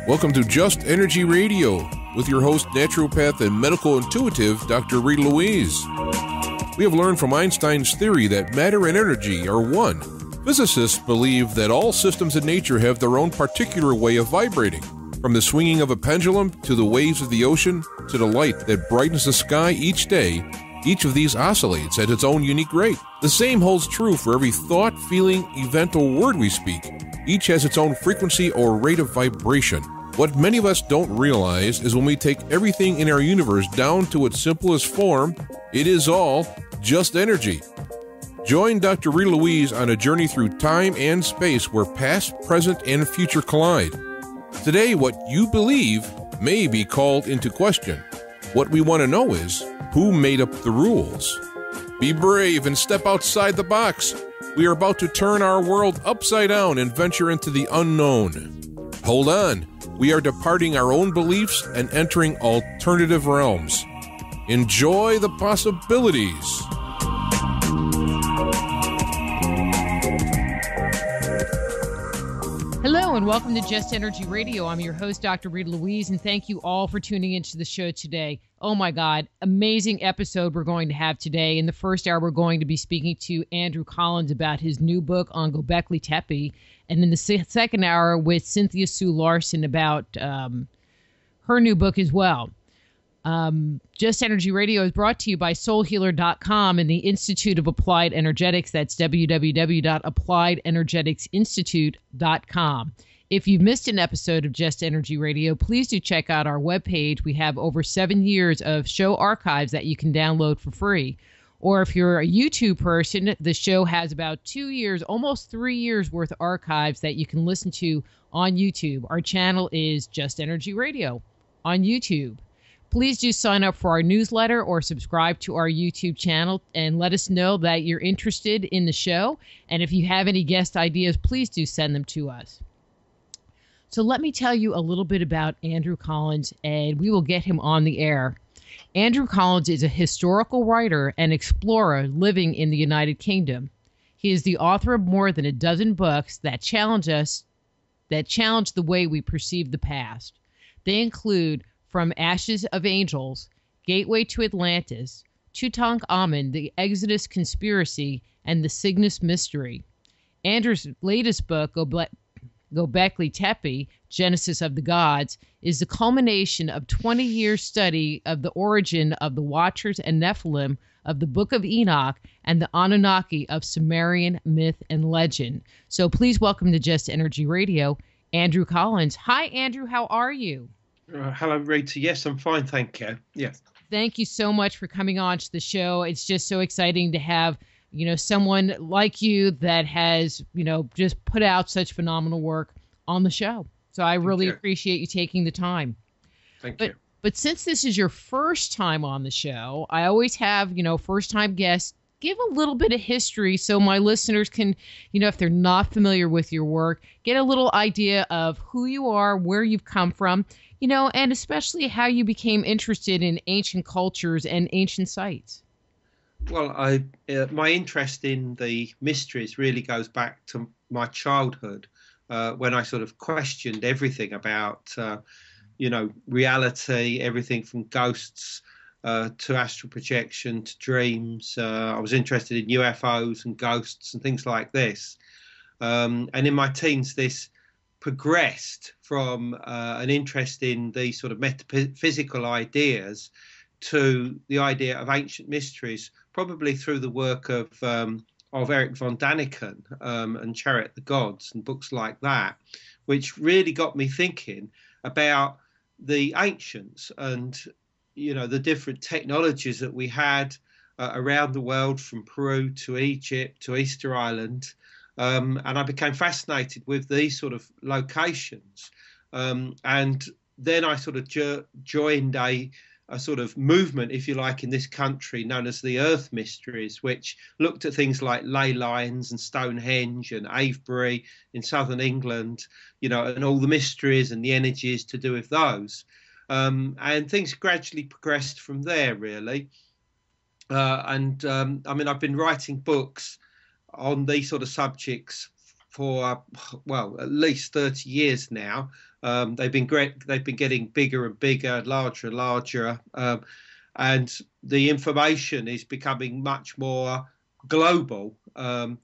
Welcome to Just Energy Radio with your host, naturopath and medical intuitive, Dr. Rita Louise. We have learned from Einstein's theory that matter and energy are one. Physicists believe that all systems in nature have their own particular way of vibrating. From the swinging of a pendulum to the waves of the ocean to the light that brightens the sky each day, each of these oscillates at its own unique rate. The same holds true for every thought, feeling, event, or word we speak. Each has its own frequency or rate of vibration. What many of us don't realize is when we take everything in our universe down to its simplest form, it is all just energy. Join Dr. Rita Louise on a journey through time and space where past, present, and future collide. Today, what you believe may be called into question. What we want to know is, who made up the rules? Be brave and step outside the box. We are about to turn our world upside down and venture into the unknown. Hold on. We are departing our own beliefs and entering alternative realms. Enjoy the possibilities. Hello and welcome to Just Energy Radio. I'm your host, Dr. Rita Louise, and thank you all for tuning into the show today. Oh my God, amazing episode we're going to have today. In the first hour, we're going to be speaking to Andrew Collins about his new book on Göbekli Tepe, and in the second hour with Cynthia Sue Larson about her new book as well. Just Energy Radio is brought to you by soulhealer.com and the Institute of Applied Energetics. That's www.appliedenergeticsinstitute.com. If you've missed an episode of Just Energy Radio, please do check out our webpage. We have over 7 years of show archives that you can download for free. Or if you're a YouTube person, the show has about 2 years, almost 3 years worth of archives that you can listen to on YouTube. Our channel is Just Energy Radio on YouTube. Please do sign up for our newsletter or subscribe to our YouTube channel and let us know that you're interested in the show. And if you have any guest ideas, please do send them to us. So let me tell you a little bit about Andrew Collins, and we will get him on the air. Andrew Collins is a historical writer and explorer living in the United Kingdom. He is the author of more than a dozen books that challenge the way we perceive the past. They include From Ashes of Angels, Gateway to Atlantis, Tutankhamun, The Exodus Conspiracy, and The Cygnus Mystery. Andrew's latest book, Göbekli Tepe, Genesis of the Gods, is the culmination of 20 years study of the origin of the Watchers and Nephilim of the Book of Enoch and the Anunnaki of Sumerian myth and legend. So please welcome to Just Energy Radio, Andrew Collins. Hi, Andrew. How are you? Hello, Rita. Yes, I'm fine, thank you. Yes. Thank you so much for coming on to the show. It's just so exciting to have, someone like you that has, just put out such phenomenal work on the show. So I really appreciate you taking the time. Thank you. But since this is your first time on the show, I always have, first-time guests give a little bit of history so my listeners can, if they're not familiar with your work, get a little idea of who you are, where you've come from, and especially how you became interested in ancient cultures and ancient sites. Well, my interest in the mysteries really goes back to my childhood, when I sort of questioned everything about, reality, everything from ghosts to astral projection to dreams. I was interested in UFOs and ghosts and things like this. And in my teens, this progressed from an interest in these sort of metaphysical ideas to the idea of ancient mysteries, probably through the work of Eric von Daniken and Chariot the Gods and books like that, which really got me thinking about the ancients and, the different technologies that we had around the world, from Peru to Egypt to Easter Island. And I became fascinated with these sort of locations. And then I sort of joined a sort of movement, if you like, in this country known as the Earth Mysteries, which looked at things like ley lines and Stonehenge and Avebury in southern England, and all the mysteries and the energies to do with those. And things gradually progressed from there, really. I've been writing books on these sort of subjects for, well, at least 30 years now. They've been great. They've been getting bigger and bigger, larger and larger, and the information is becoming much more global. And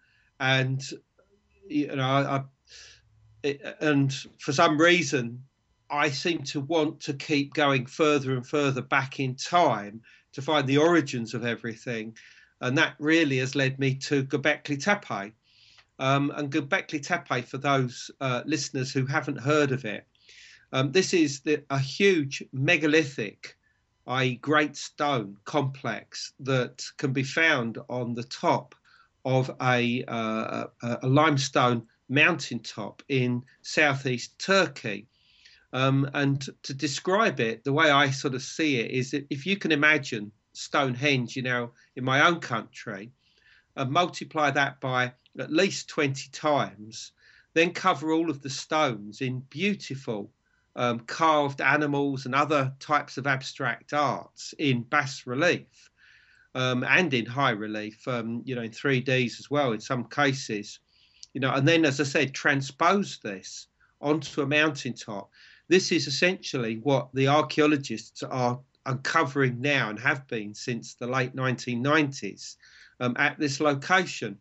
and for some reason, I seem to want to keep going further and further back in time to find the origins of everything, and that really has led me to Göbekli Tepe. And Göbekli Tepe, for those listeners who haven't heard of it, this is a huge megalithic, i.e. great stone complex that can be found on the top of a limestone mountaintop in southeast Turkey. And to describe it, the way I sort of see it is that if you can imagine Stonehenge, in my own country, and multiply that by at least 20 times, then cover all of the stones in beautiful carved animals and other types of abstract arts in bas relief, and in high relief, in 3Ds as well in some cases, and then, as I said, transpose this onto a mountaintop. This is essentially what the archaeologists are uncovering now and have been since the late 1990s at this location.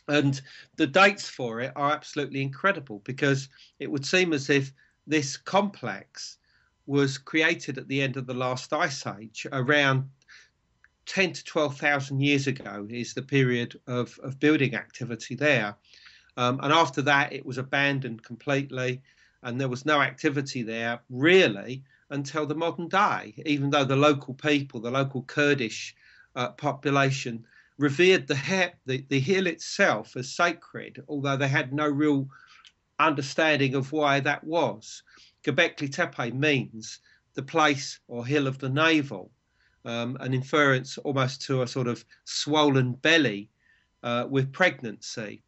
And the dates for it are absolutely incredible, because it would seem as if this complex was created at the end of the last ice age, around 10 to 12,000 years ago is the period of building activity there. And after that, it was abandoned completely, and there was no activity there really until the modern day, even though the local people, the local Kurdish population, revered the hill itself as sacred, although they had no real understanding of why that was. Göbekli Tepe means the place or hill of the navel, an inference almost to a sort of swollen belly with pregnancy.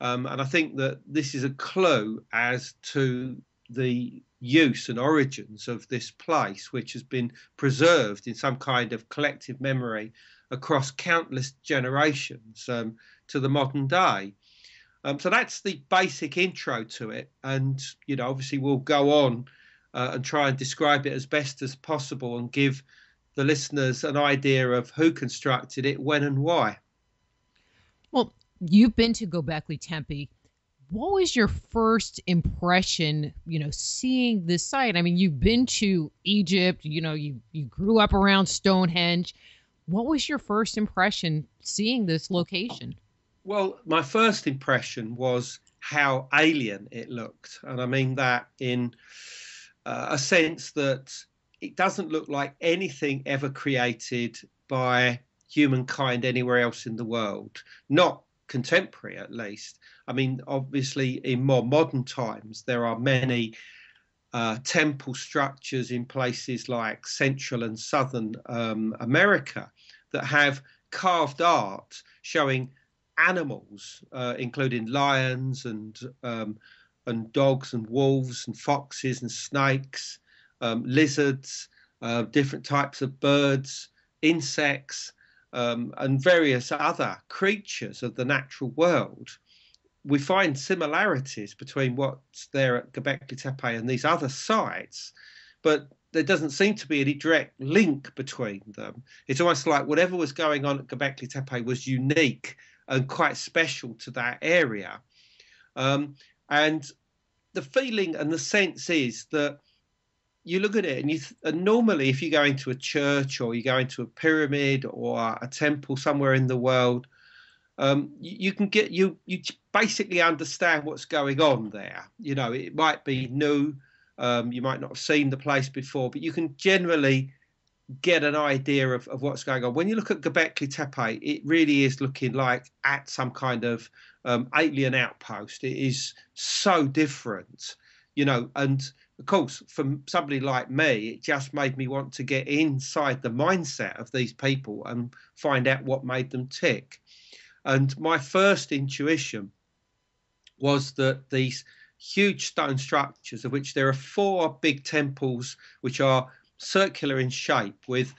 And I think that this is a clue as to the use and origins of this place, which has been preserved in some kind of collective memory across countless generations to the modern day. So that's the basic intro to it. And, obviously we'll go on and try and describe it as best as possible and give the listeners an idea of who constructed it, when and why. Well, you've been to Göbekli Tepe. What was your first impression, seeing this site? I mean, you've been to Egypt, you grew up around Stonehenge. What was your first impression seeing this location? Well, my first impression was how alien it looked. And I mean that in a sense that it doesn't look like anything ever created by humankind anywhere else in the world, not contemporary at least. I mean, obviously in more modern times, there are many temple structures in places like Central and Southern America that have carved art showing animals, including lions and dogs and wolves and foxes and snakes, lizards, different types of birds, insects, and various other creatures of the natural world. We find similarities between what's there at Göbekli Tepe and these other sites, but there doesn't seem to be any direct link between them. It's almost like whatever was going on at Göbekli Tepe was unique and quite special to that area. And the feeling and the sense is that you look at it and normally if you go into a church or you go into a pyramid or a temple somewhere in the world, you can get you basically understand what's going on there. It might be new, you might not have seen the place before, but you can generally get an idea of what's going on. When you look at Göbekli Tepe, it really is looking like at some kind of alien outpost. It is so different, and of course, for somebody like me, it just made me want to get inside the mindset of these people and find out what made them tick. And my first intuition was that these huge stone structures, of which there are 4 big temples, which are circular in shape with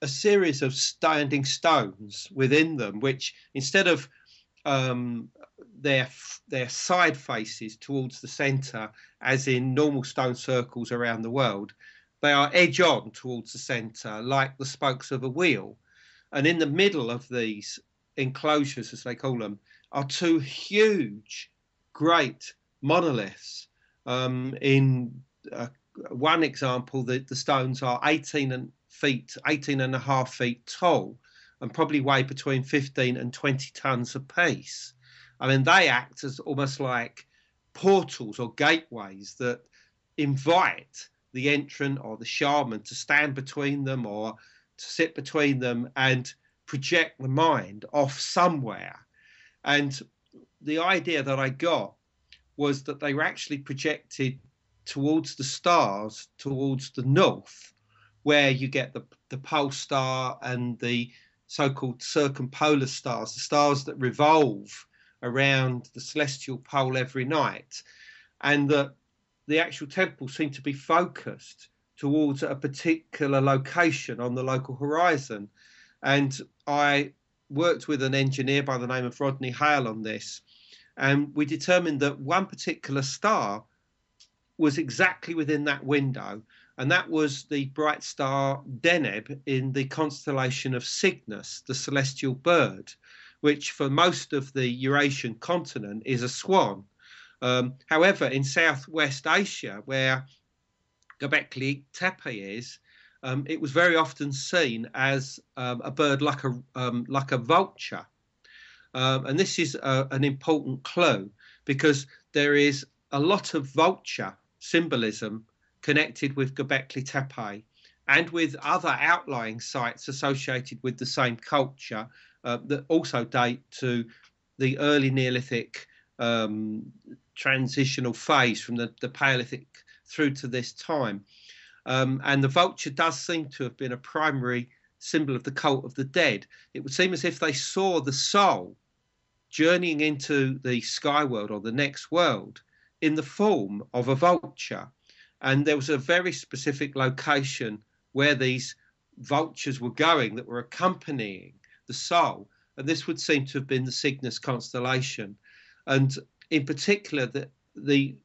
a series of standing stones within them, which instead of their side faces towards the center, as in normal stone circles around the world. They are edge on towards the center, like the spokes of a wheel. And in the middle of these enclosures, as they call them, are two huge, great monoliths. In one example, the stones are 18 and a half feet tall, and probably weigh between 15 and 20 tons apiece. I mean, they act as almost like portals or gateways that invite the entrant or the shaman to stand between them or to sit between them and project the mind off somewhere. And the idea that I got was that they were actually projected towards the stars, towards the north, where you get the pole star and the so-called circumpolar stars, the stars that revolve around the celestial pole every night, and that the actual temples seem to be focused towards a particular location on the local horizon. And I worked with an engineer by the name of Rodney Hale on this, and we determined that one particular star was exactly within that window, and that was the bright star Deneb in the constellation of Cygnus, the celestial bird, which for most of the Eurasian continent is a swan. However, in Southwest Asia, where Göbekli Tepe is, it was very often seen as a bird like a vulture. And this is an important clue, because there is a lot of vulture symbolism connected with Göbekli Tepe and with other outlying sites associated with the same culture that also date to the early Neolithic transitional phase from the Paleolithic through to this time. And the vulture does seem to have been a primary symbol of the cult of the dead. It would seem as if they saw the soul journeying into the sky world or the next world in the form of a vulture. And there was a very specific location where these vultures were going that were accompanying the soul. And this would seem to have been the Cygnus constellation. And in particular, the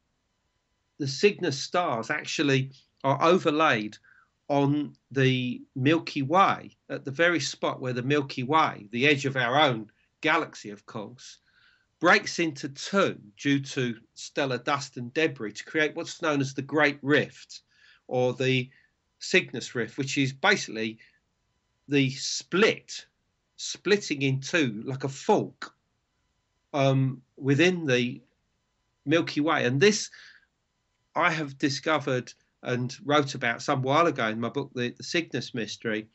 Cygnus stars actually are overlaid on the Milky Way, at the very spot where the Milky Way, the edge of our own galaxy, of course, breaks into two due to stellar dust and debris to create what's known as the Great Rift, or the Cygnus Rift, which is basically the splitting in two like a fork within the Milky Way. And this I have discovered and wrote about some while ago in my book, The Cygnus Mystery,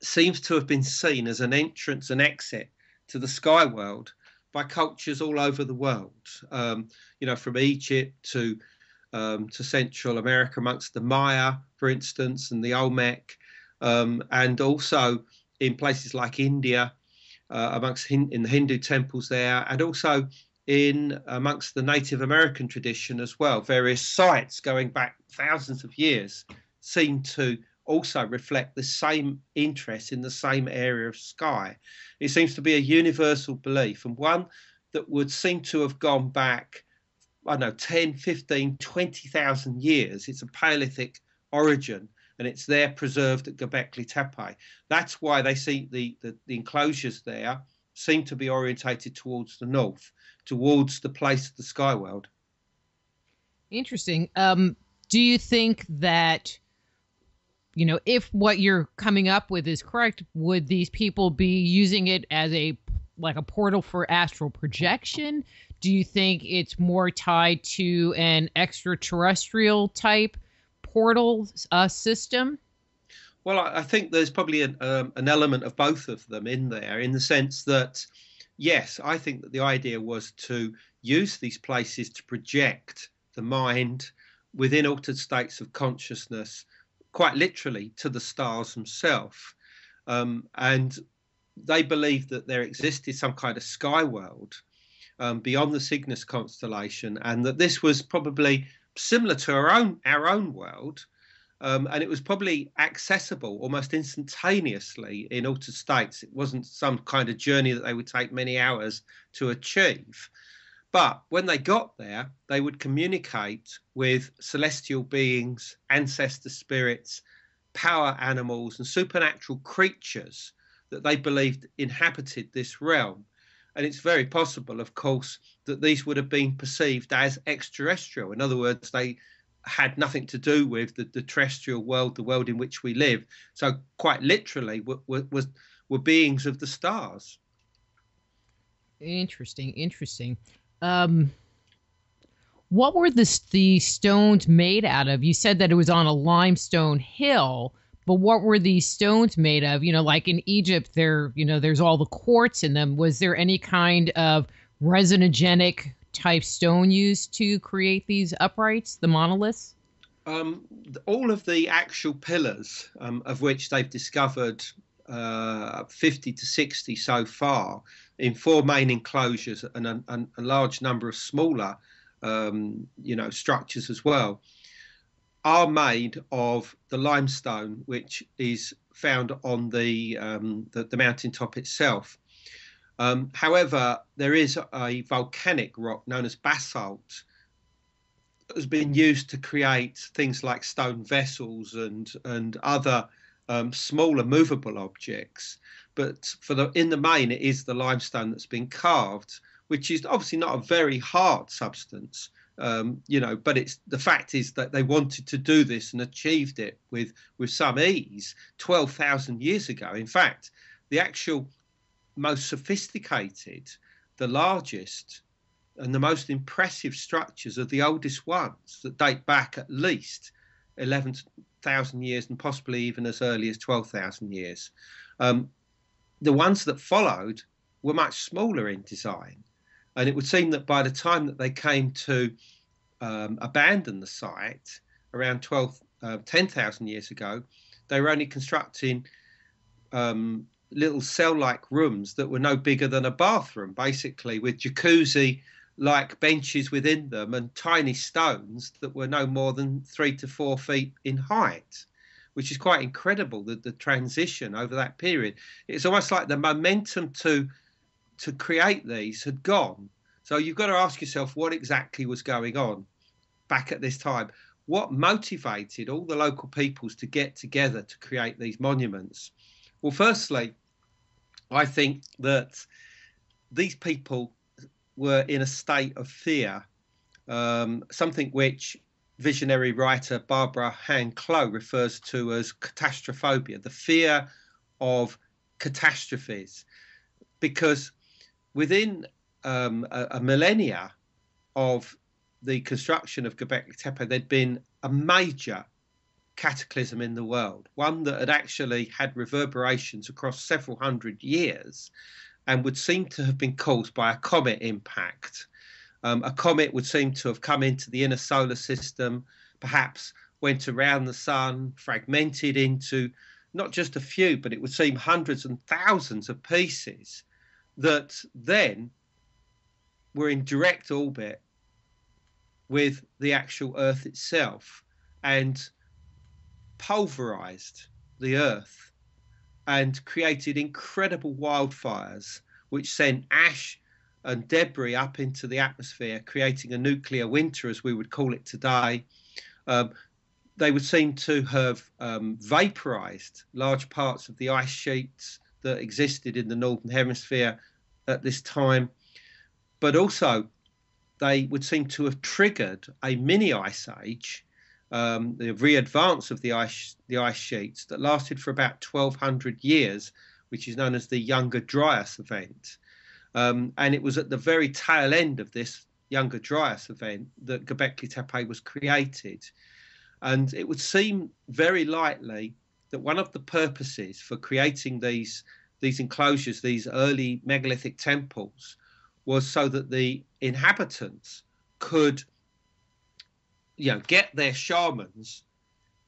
seems to have been seen as an entrance and exit to the sky world by cultures all over the world, from Egypt to Central America amongst the Maya, for instance, and the Olmec, and also in places like India, in the Hindu temples there, and also amongst the Native American tradition as well. Various sites going back thousands of years seem to also reflect the same interest in the same area of sky. It seems to be a universal belief, and one that would seem to have gone back, 10, 15, 20,000 years. It's a Paleolithic origin, and it's there preserved at Göbekli Tepe. That's why they see the enclosures there seem to be orientated towards the north, towards the place of the sky world. Interesting. Do you think that, if what you're coming up with is correct, would these people be using it as a portal for astral projection? Do you think it's more tied to an extraterrestrial type portal system? Well, I think there's probably an element of both of them in there, in the sense that, yes, I think that the idea was to use these places to project the mind within altered states of consciousness, quite literally to the stars themselves. And they believed that there existed some kind of sky world beyond the Cygnus constellation, and that this was probably similar to our own world, And it was probably accessible almost instantaneously in altered states. It wasn't some kind of journey that they would take many hours to achieve. But when they got there, they would communicate with celestial beings, ancestor spirits, power animals, and supernatural creatures that they believed inhabited this realm. And it's very possible, of course, that these would have been perceived as extraterrestrial. In other words, they had nothing to do with the terrestrial world, the world in which we live. So quite literally were beings of the stars. Interesting. What were the stones made out of? You said that it was on a limestone hill, but what were these stones made of? You know, like in Egypt, there's all the quartz in them. Was there any kind of resonogenic type stone used to create these uprights, the monoliths? All of the actual pillars, of which they've discovered 50 to 60 so far, in 4 main enclosures and a large number of smaller, structures as well, are made of the limestone, which is found on the mountaintop itself. However, there is a volcanic rock known as basalt that has been used to create things like stone vessels and other smaller movable objects. But in the main, it is the limestone that's been carved, which is obviously not a very hard substance, but the fact is that they wanted to do this and achieved it with some ease 12,000 years ago. In fact, the actual most sophisticated, the largest and the most impressive structures are the oldest ones that date back at least 11,000 years and possibly even as early as 12,000 years. The ones that followed were much smaller in design, and it would seem that by the time that they came to abandon the site around 10,000 years ago, they were only constructing little cell-like rooms that were no bigger than a bathroom, basically, with jacuzzi-like benches within them and tiny stones that were no more than 3 to 4 feet in height, which is quite incredible, the transition over that period. It's almost like the momentum to create these had gone. So you've got to ask yourself what exactly was going on back at this time. What motivated all the local peoples to get together to create these monuments? Well, firstly, I think that these people were in a state of fear, something which visionary writer Barbara Han-Clough refers to as catastrophobia, the fear of catastrophes, because within a millennia of the construction of Göbekli Tepe, there'd been a major cataclysm in the world, one that had actually had reverberations across several hundred years and would seem to have been caused by a comet impact. A comet would seem to have come into the inner solar system, perhaps went around the sun, fragmented into not just a few, but it would seem hundreds and thousands of pieces that then were in direct orbit with the actual Earth itself and pulverized the Earth and created incredible wildfires, which sent ash and debris up into the atmosphere, creating a nuclear winter, as we would call it today. They would seem to have vaporized large parts of the ice sheets that existed in the Northern Hemisphere at this time. But also, they would seem to have triggered a mini ice age, the re-advance of the ice sheets that lasted for about 1,200 years, which is known as the Younger Dryas event. And it was at the very tail end of this Younger Dryas event that Göbekli Tepe was created. And it would seem very likely that one of the purposes for creating these enclosures, these early megalithic temples, was so that the inhabitants could, get their shamans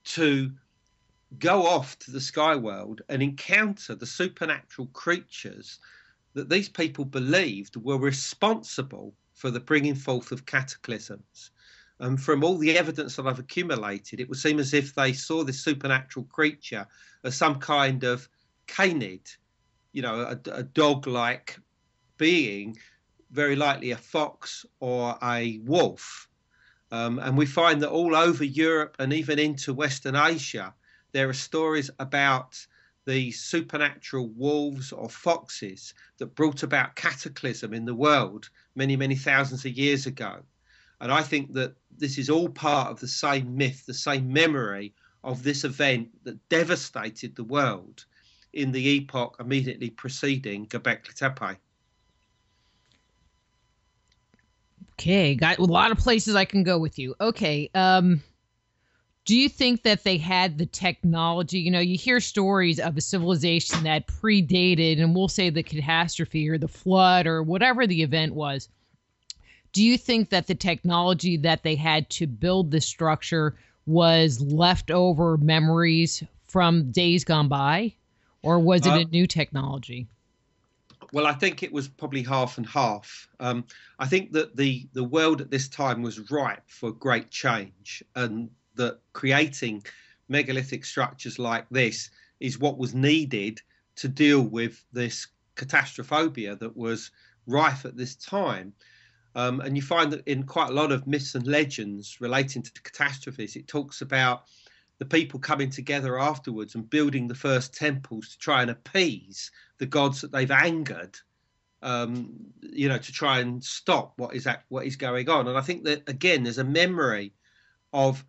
to go off to the sky world and encounter the supernatural creatures that these people believed were responsible for the bringing forth of cataclysms. From all the evidence that I've accumulated, it would seem as if they saw this supernatural creature as some kind of canid, a dog-like being, very likely a fox or a wolf. And we find that all over Europe and even into Western Asia, there are stories about these supernatural wolves or foxes that brought about cataclysm in the world many, many thousands of years ago. And I think that this is all part of the same myth, the same memory of this event that devastated the world in the epoch immediately preceding Göbekli Tepe. Okay, got a lot of places I can go with you. Okay, do you think that they had the technology? You hear stories of a civilization that predated, and we'll say the catastrophe or the flood or whatever the event was. Do you think that the technology that they had to build the structure was leftover memories from days gone by, or was it a new technology? Well, I think it was probably half and half. I think that the world at this time was ripe for great change, and that creating megalithic structures like this is what was needed to deal with this catastrophobia that was rife at this time. And you find that in quite a lot of myths and legends relating to catastrophes, it talks about the people coming together afterwards and building the first temples to try and appease the gods that they've angered, to try and stop what is going on. And I think that, again, there's a memory of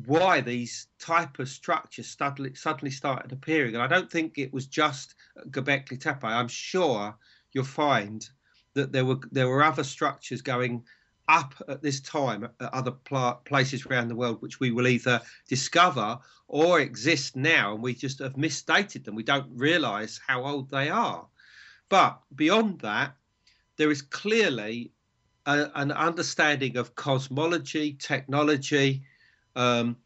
why these type of structures suddenly started appearing. And I don't think it was just Göbekli Tepe. I'm sure you'll find that there were other structures going up at this time at other places around the world, which we will either discover or exist now, and we just have misstated them. We don't realise how old they are. But beyond that, there is clearly an understanding of cosmology, technology, and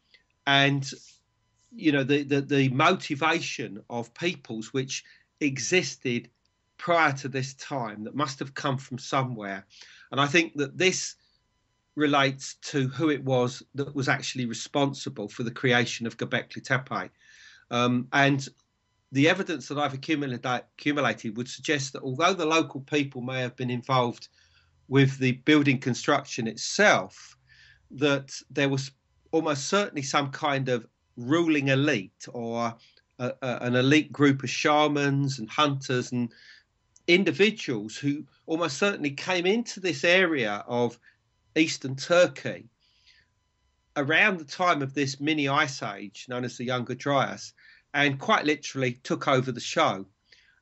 the motivation of peoples which existed prior to this time that must have come from somewhere. And I think that this relates to who it was that was actually responsible for the creation of Göbekli Tepe. And the evidence that I've accumulated would suggest that although the local people may have been involved with the building construction itself, that there was almost certainly some kind of ruling elite or an elite group of shamans and hunters and individuals who almost certainly came into this area of eastern Turkey around the time of this mini ice age known as the Younger Dryas, and quite literally took over the show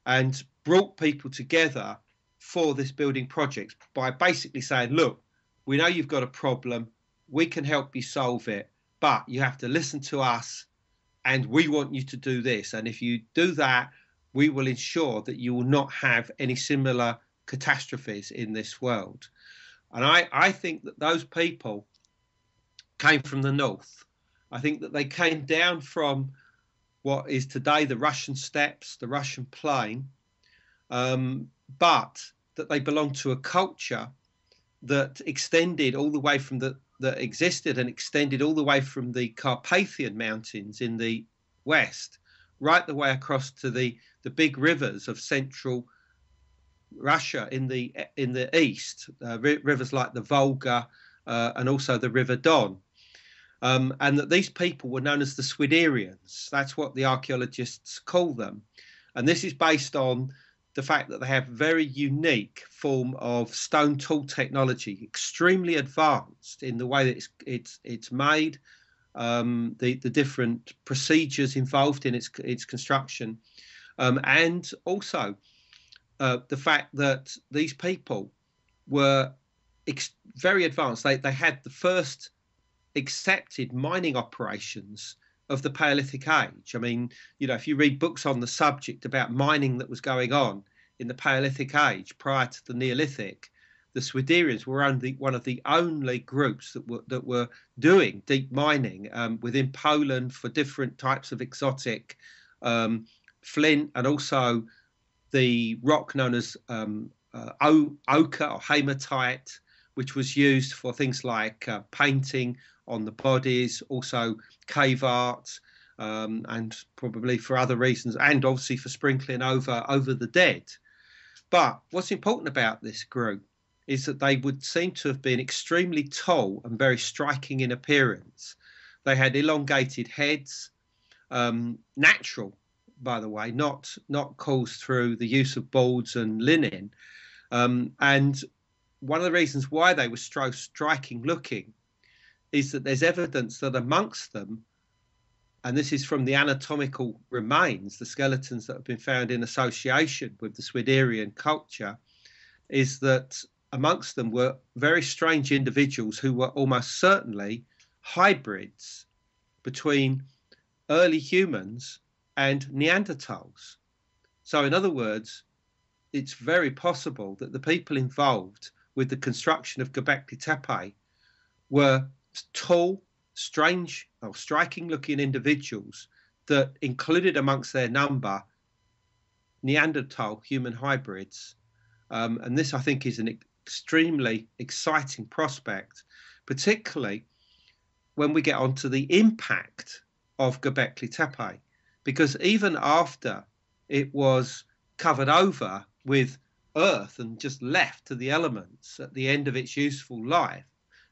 and brought people together for this building project by basically saying, look, we know you've got a problem, we can help you solve it, but you have to listen to us and we want you to do this, and if you do that, we will ensure that you will not have any similar catastrophes in this world. And I think that those people came from the north. I think that they came down from what is today the Russian steppes, the Russian plain, but that they belonged to a culture that extended all the way from that existed and extended all the way from the Carpathian Mountains in the west, right the way across to the big rivers of central Russia in the east, rivers like the Volga and also the River Don. And that these people were known as the Sedarians. That's what the archaeologists call them. And this is based on the fact that they have very unique form of stone tool technology, extremely advanced in the way that it's made, the different procedures involved in its construction, and also the fact that these people were very advanced. They had the first accepted mining operations of the Paleolithic age. I mean, if you read books on the subject about mining that was going on in the Paleolithic age prior to the Neolithic, the Sedarians were one of the only groups that were doing deep mining within Poland for different types of exotic flint, and also the rock known as ochre or hematite, which was used for things like painting on the bodies, also cave art, and probably for other reasons, and obviously for sprinkling over the dead. But what's important about this group is that they would seem to have been extremely tall and very striking in appearance. They had elongated heads, natural, by the way, not caused through the use of boards and linen. And one of the reasons why they were so striking looking is that there's evidence that amongst them, and this is from the anatomical remains, the skeletons that have been found in association with the Sedarian culture, is that amongst them were very strange individuals who were almost certainly hybrids between early humans and Neanderthals. So in other words, it's very possible that the people involved with the construction of Göbekli Tepe were tall, strange or striking looking individuals that included amongst their number Neanderthal human hybrids. And this, I think, is an extremely exciting prospect, particularly when we get onto the impact of Göbekli Tepe, because even after it was covered over with earth and just left to the elements at the end of its useful life,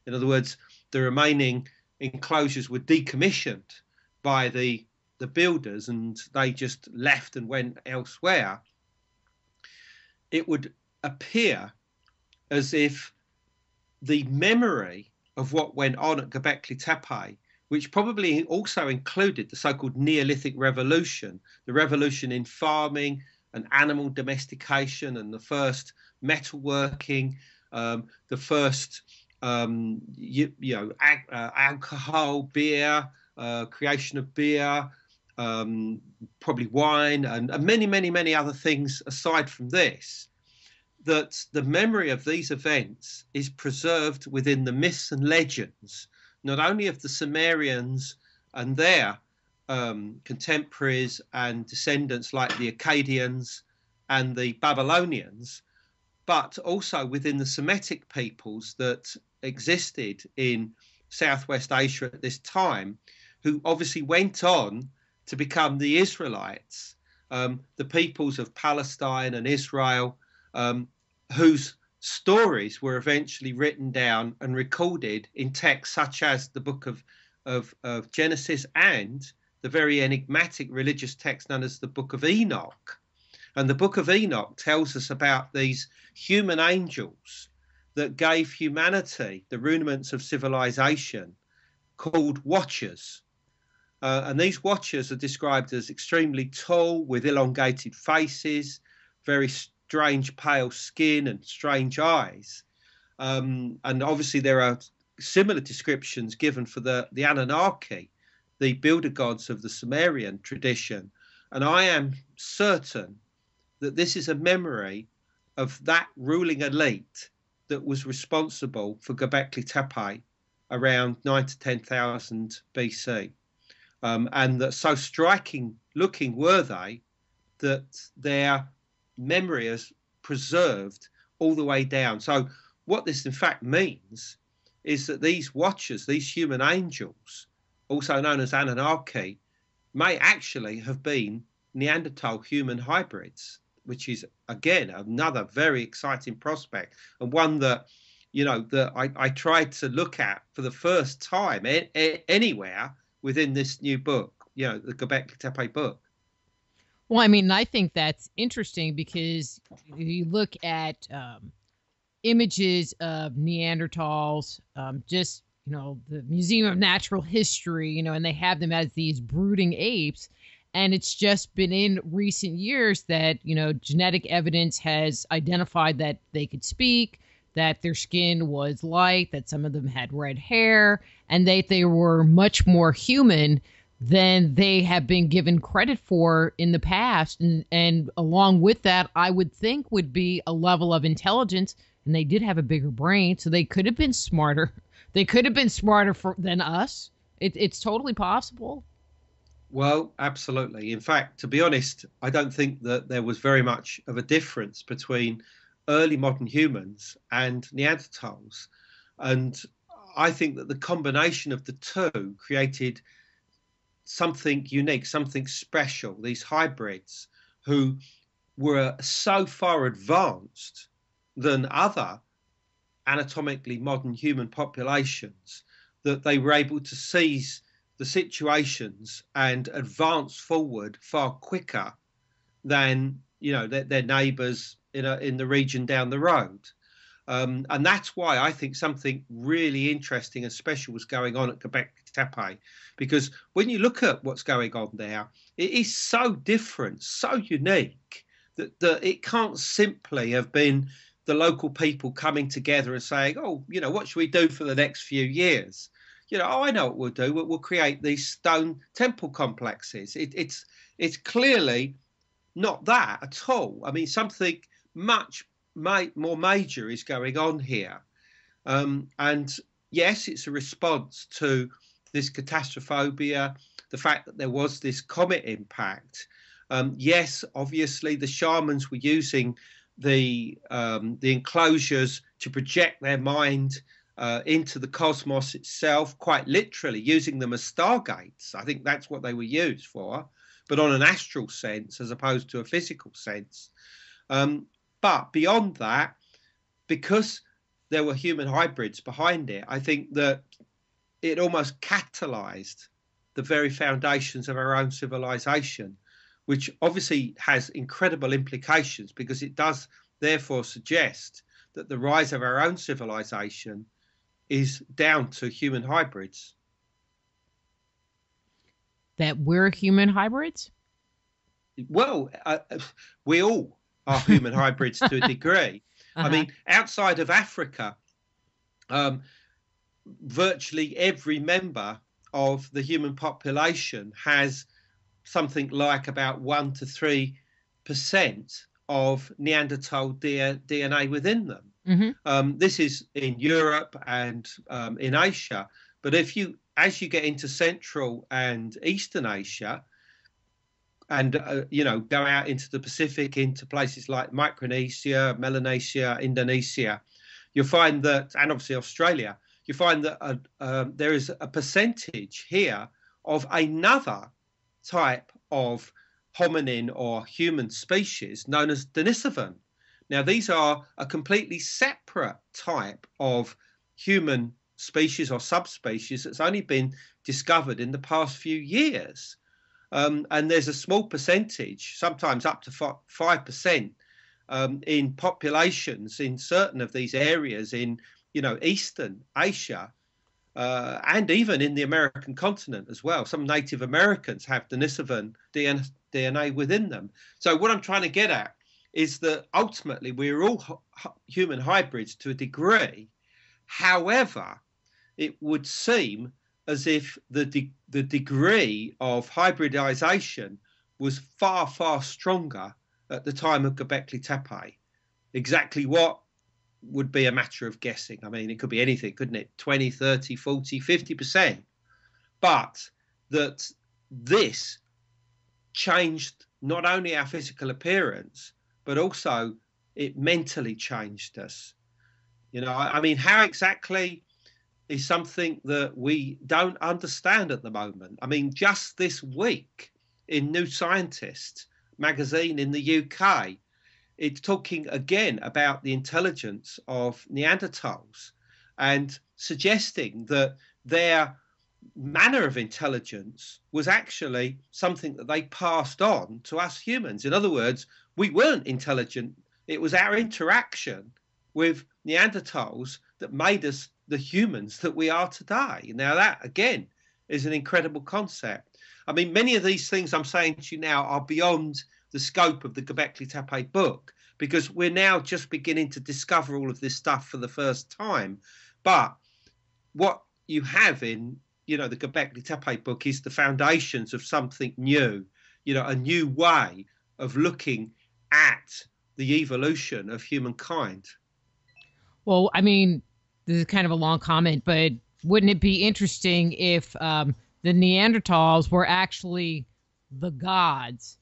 in other words, the remaining enclosures were decommissioned by the builders and they just left and went elsewhere, it would appear as if the memory of what went on at Göbekli Tepe, which probably also included the so-called Neolithic revolution, the revolution in farming and animal domestication and the first metalworking, the first alcohol, beer, creation of beer, probably wine, and many other things aside from this, that the memory of these events is preserved within the myths and legends, not only of the Sumerians and their contemporaries and descendants like the Akkadians and the Babylonians, but also within the Semitic peoples that existed in Southwest Asia at this time, who obviously went on to become the Israelites, the peoples of Palestine and Israel, whose stories were eventually written down and recorded in texts such as the book of Genesis and the very enigmatic religious text known as the Book of Enoch. And the Book of Enoch tells us about these human angels that gave humanity the rudiments of civilization, called watchers. And these watchers are described as extremely tall, with elongated faces, very strange pale skin and strange eyes. And obviously there are similar descriptions given for the Anunnaki, the builder gods of the Sumerian tradition. And I am certain that this is a memory of that ruling elite that was responsible for Göbekli Tepe around 9 to 10,000 BC. And that so striking looking were they that their memory is preserved all the way down. So what this in fact means is that these watchers, these human angels, also known as Anunnaki, may actually have been Neanderthal human hybrids, which is again another very exciting prospect, and one that, you know, that I tried to look at for the first time anywhere within this new book, you know, the Göbekli Tepe book. Well, I mean, I think that's interesting because you look at images of Neanderthals, just, you know, the Museum of Natural History, you know, and they have them as these brooding apes. And it's just been in recent years that, you know, genetic evidence has identified that they could speak, that their skin was light, that some of them had red hair, and that they were much more human than they have been given credit for in the past. And along with that, I would think would be a level of intelligence, and they did have a bigger brain, so they could have been smarter. They could have been smarter than us. It's totally possible. Well, absolutely. In fact, to be honest, I don't think that there was very much of a difference between early modern humans and Neanderthals. And I think that the combination of the two created something unique, something special, these hybrids who were so far advanced than other anatomically modern human populations that they were able to seize the situations and advance forward far quicker than, you know, their neighbours in the region down the road. And that's why I think something really interesting and special was going on at Göbekli Tepe, because when you look at what's going on there, it is so different, so unique, that it can't simply have been the local people coming together and saying, oh, you know, what should we do for the next few years? You know, oh, I know what we'll do. We'll create these stone temple complexes. It's clearly not that at all. I mean, something much more major is going on here. And yes, it's a response to this catastrophophobia, the fact that there was this comet impact. Yes, obviously the shamans were using the enclosures to project their mind into the cosmos itself, quite literally using them as stargates. I think that's what they were used for, but on an astral sense as opposed to a physical sense. But beyond that, because there were human hybrids behind it, I think that it almost catalyzed the very foundations of our own civilization, which obviously has incredible implications, because it does therefore suggest that the rise of our own civilization is down to human hybrids. That we're human hybrids? Well, we all are human hybrids to a degree. I mean, outside of Africa, virtually every member of the human population has something like about 1 to 3% of Neanderthal DNA within them. Mm-hmm. This is in Europe and in Asia. But as you get into Central and Eastern Asia, and go out into the Pacific, into places like Micronesia, Melanesia, Indonesia, you'll find that, and obviously Australia, you find that there is a percentage here of another type of hominin or human species known as Denisovan. Now, these are a completely separate type of human species or subspecies that's only been discovered in the past few years. And there's a small percentage, sometimes up to 5%, in populations in certain of these areas in, Eastern Asia, and even in the American continent as well. Some Native Americans have Denisovan DNA within them. So what I'm trying to get at is that ultimately we're all human hybrids to a degree. However, it would seem as if the degree of hybridization was far, far stronger at the time of Göbekli Tepe. Exactly what would be a matter of guessing. I mean, it could be anything, couldn't it? 20, 30, 40, 50%. But that this changed not only our physical appearance, but also it mentally changed us. I mean, how exactly is something that we don't understand at the moment. I mean, just this week in New Scientist magazine in the UK, it's talking again about the intelligence of Neanderthals and suggesting that their manner of intelligence was actually something that they passed on to us humans. In other words, we weren't intelligent. It was our interaction with Neanderthals that made us the humans that we are today. Now, that, again, is an incredible concept. I mean, many of these things I'm saying to you now are beyond the scope of the Göbekli Tepe book, because we're now just beginning to discover all of this stuff for the first time. But what you have in, the Göbekli Tepe book is the foundations of something new, a new way of looking at the evolution of humankind. Well, I mean, this is kind of a long comment, but wouldn't it be interesting if the Neanderthals were actually the gods?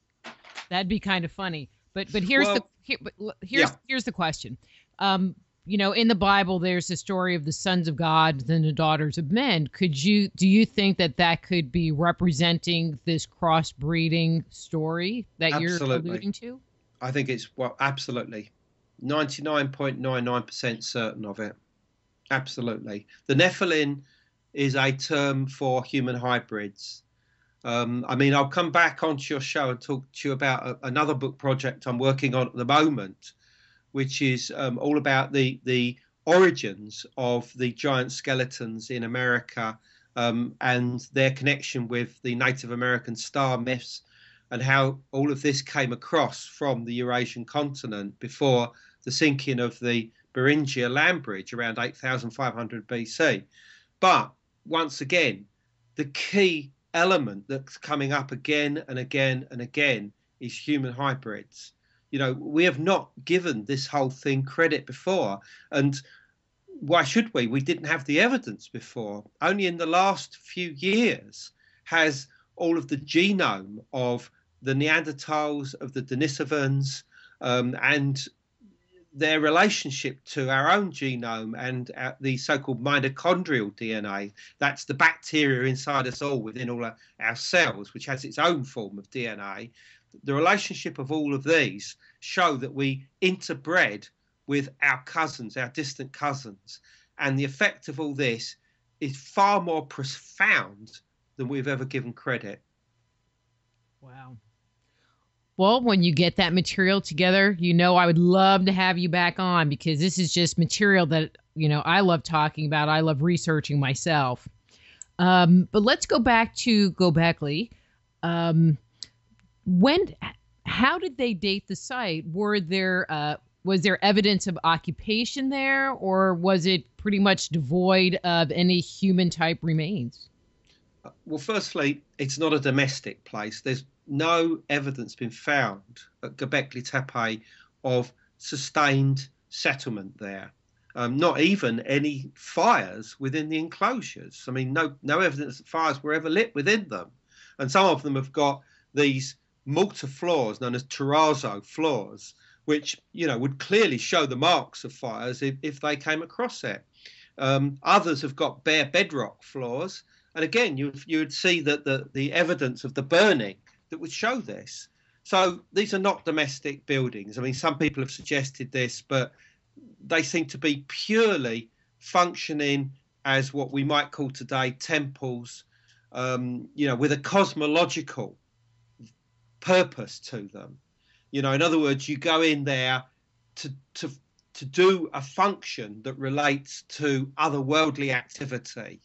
That'd be kind of funny. But here's Here's the question. In the Bible, there's the story of the sons of God and the daughters of men. Do you think that could be representing this crossbreeding story that you're alluding to? I think it's absolutely 99.99% certain of it. Absolutely. The Nephilim is a term for human hybrids. I'll come back onto your show and talk to you about another book project I'm working on at the moment, which is all about the origins of the giant skeletons in America and their connection with the Native American star myths, and how all of this came across from the Eurasian continent before the sinking of the Beringia land bridge around 8,500 BC. But once again, the key element that's coming up again and again and again is human hybrids. We have not given this whole thing credit before. And why should we? We didn't have the evidence before. Only in the last few years has all of the genome of the Neanderthals, of the Denisovans, and their relationship to our own genome and the so-called mitochondrial DNA. That's the bacteria inside us all, within all our cells, which has its own form of DNA. The relationship of all of these show that we interbred with our cousins, our distant cousins. And the effect of all this is far more profound than we've ever given credit. Wow. Well, when you get that material together, I would love to have you back on, because this is just material that, I love talking about. I love researching myself. But let's go back to Göbekli. How did they date the site? Was there evidence of occupation there, or was it pretty much devoid of any human type remains? Well, firstly, it's not a domestic place. There's no evidence been found at Göbekli Tepe of sustained settlement there. Not even any fires within the enclosures. No evidence that fires were ever lit within them. And some of them have got these mortar floors known as terrazzo floors, which, would clearly show the marks of fires if they came across it. Others have got bare bedrock floors. And again, you would see that the evidence of the burning that would show this. So these are not domestic buildings. Some people have suggested this, but they seem to be purely functioning as what we might call today temples, with a cosmological purpose to them. In other words, you go in there to do a function that relates to otherworldly activity.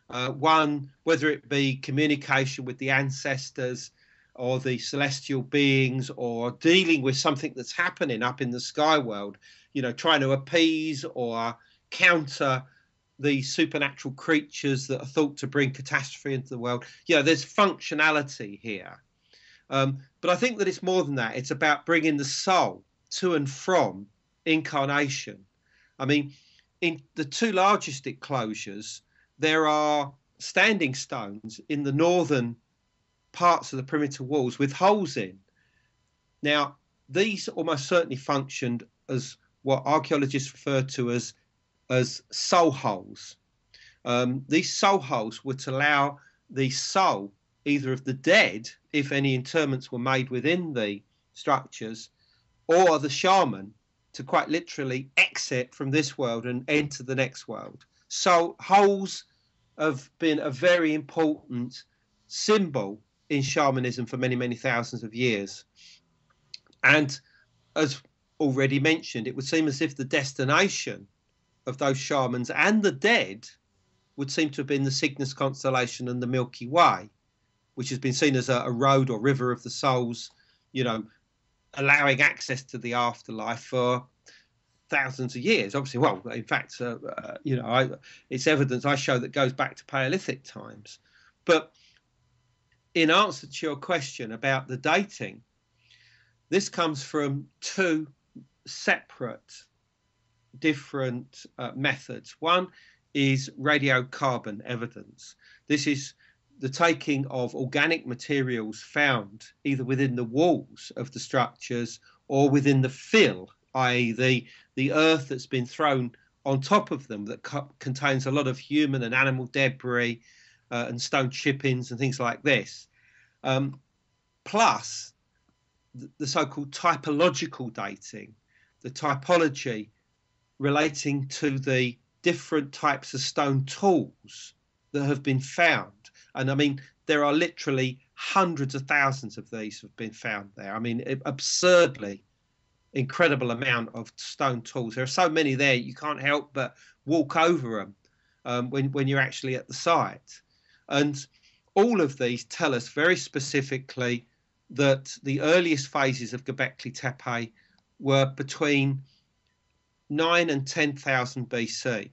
One, whether it be communication with the ancestors or the celestial beings, or dealing with something that's happening up in the sky world, trying to appease or counter the supernatural creatures that are thought to bring catastrophe into the world. There's functionality here. But I think that it's more than that. It's about bringing the soul to and from incarnation. In the two largest enclosures, there are standing stones in the northern parts of the perimeter walls with holes in. Now, these almost certainly functioned as what archaeologists refer to as soul holes. These soul holes were to allow the soul, either of the dead, if any interments were made within the structures, or the shaman, to quite literally exit from this world and enter the next world. So holes have been a very important symbol in shamanism for many, many thousands of years. And as already mentioned, it would seem as if the destination of those shamans and the dead would seem to have been the Cygnus constellation and the Milky Way, which has been seen as a road or river of the souls, allowing access to the afterlife for thousands of years. Obviously, well, in fact, it's evidence I show that goes back to Paleolithic times. But in answer to your question about the dating, this comes from two separate, different methods. One is radiocarbon evidence. This is the taking of organic materials found either within the walls of the structures or within the fill, i.e. the earth that's been thrown on top of them that contains a lot of human and animal debris and stone chippings and things like this, plus the so-called typological dating, the typology relating to the different types of stone tools that have been found. And I mean, there are literally hundreds of thousands of these have been found there. I mean, absurdly incredible amount of stone tools. There are so many there, you can't help but walk over them when you're actually at the site. And all of these tell us very specifically that the earliest phases of Göbekli Tepe were between 9 and 10,000 BC.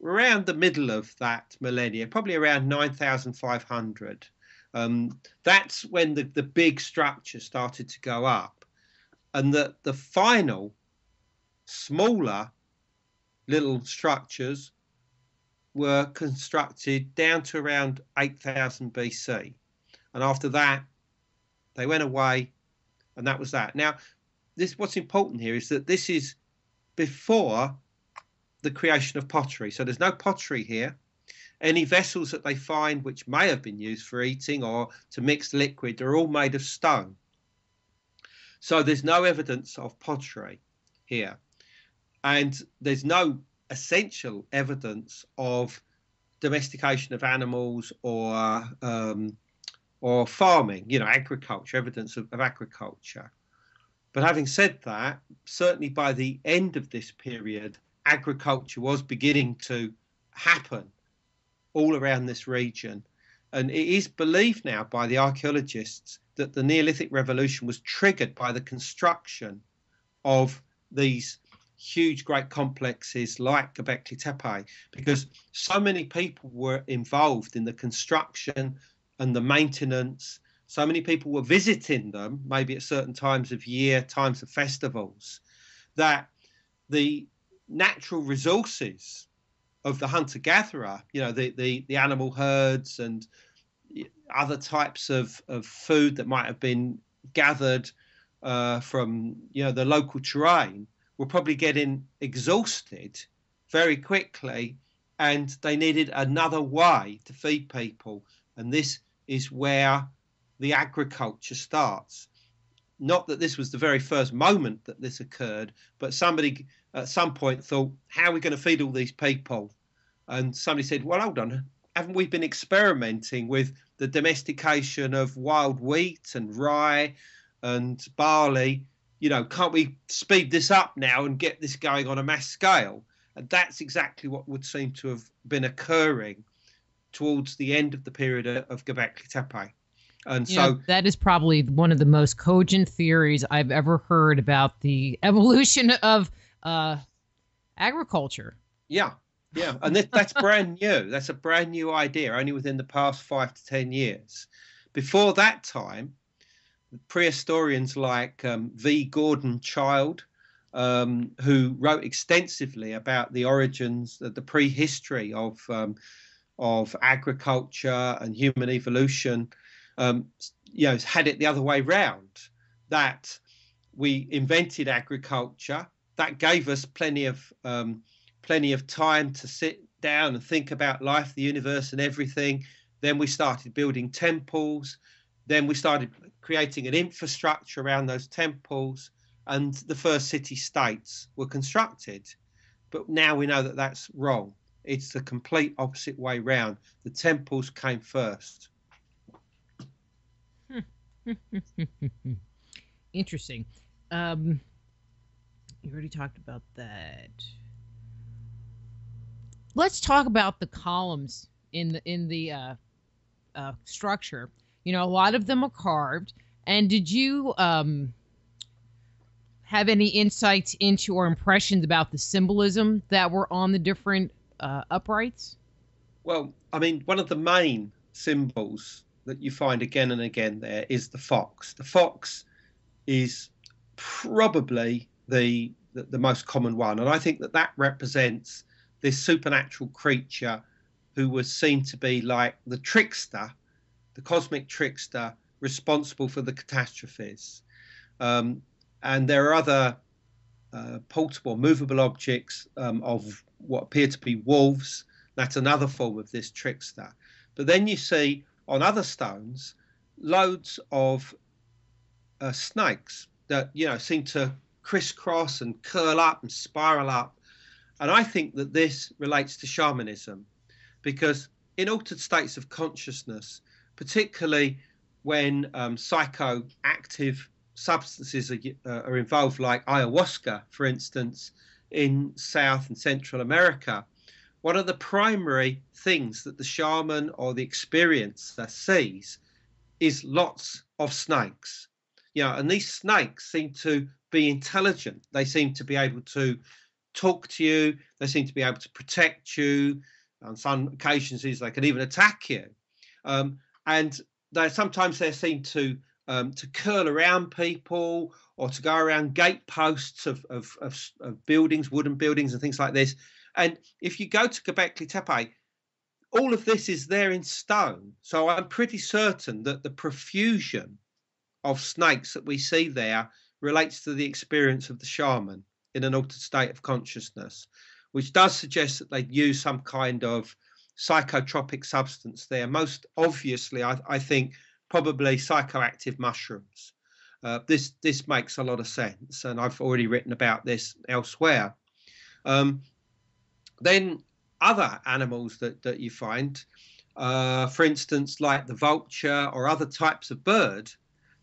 Around the middle of that millennia, probably around 9,500. That's when the big structure started to go up, and that the final smaller little structures were constructed down to around 8,000 BC. And after that, they went away, and that was that. Now, what's important here is that this is before the creation of pottery. So there's no pottery here. Any vessels that they find which may have been used for eating or to mix liquid are all made of stone. So there's no evidence of pottery here. And there's no essential evidence of domestication of animals or farming, agriculture, evidence of agriculture. But having said that, certainly by the end of this period, agriculture was beginning to happen all around this region. And it is believed now by the archaeologists that the Neolithic revolution was triggered by the construction of these huge, great complexes like Göbekli Tepe, because so many people were involved in the construction and the maintenance. So many people were visiting them, maybe at certain times of year, times of festivals, that the natural resources of the hunter-gatherer, the animal herds and other types of food that might have been gathered from the local terrain, were probably getting exhausted very quickly, and they needed another way to feed people. And this is where the agriculture starts. Not that this was the very first moment that this occurred, but somebody at some point thought, how are we going to feed all these people? And somebody said, well, hold on, haven't we been experimenting with the domestication of wild wheat and rye and barley? Can't we speed this up now and get this going on a mass scale? And that's exactly what would seem to have been occurring towards the end of the period of Göbekli Tepe. And so that is probably one of the most cogent theories I've ever heard about the evolution of agriculture. Yeah. And that's brand new. That's a brand new idea, only within the past 5 to 10 years. Before that time, prehistorians like V. Gordon Childe, who wrote extensively about the origins, the prehistory of agriculture and human evolution, had it the other way round, that we invented agriculture. That gave us plenty of time to sit down and think about life, the universe and everything. Then we started building temples. Then we started creating an infrastructure around those temples, and the first city-states were constructed. But now we know that that's wrong. It's the complete opposite way round. The temples came first. Interesting. You already talked about that. Let's talk about the columns in the structure. A lot of them are carved. And did you have any insights into or impressions about the symbolism that were on the different uprights? Well, I mean, one of the main symbols that you find again and again there is the fox. The fox is probably the most common one. And I think that represents this supernatural creature who was seen to be like the trickster, the cosmic trickster responsible for the catastrophes. And there are other portable, movable objects of what appear to be wolves. That's another form of this trickster. But then you see on other stones loads of snakes that, you know, seem to crisscross and curl up and spiral up. And I think that this relates to shamanism, because in altered states of consciousness, particularly when psychoactive substances are involved, like ayahuasca, for instance, in South and Central America, one of the primary things that the shaman or the experiencer sees is lots of snakes. You know, and these snakes seem to be intelligent. They seem to be able to talk to you. They seem to be able to protect you. On some occasions, they can even attack you. And sometimes they seem to curl around people, or to go around gateposts of buildings, wooden buildings and things like this. And if you go to Göbekli Tepe, all of this is there in stone. So I'm pretty certain that the profusion of snakes that we see there relates to the experience of the shaman in an altered state of consciousness, which does suggest that they'd use some kind of psychotropic substance there. Most obviously, I think, probably psychoactive mushrooms. This makes a lot of sense, and I've already written about this elsewhere. Then other animals that you find, for instance, like the vulture or other types of bird,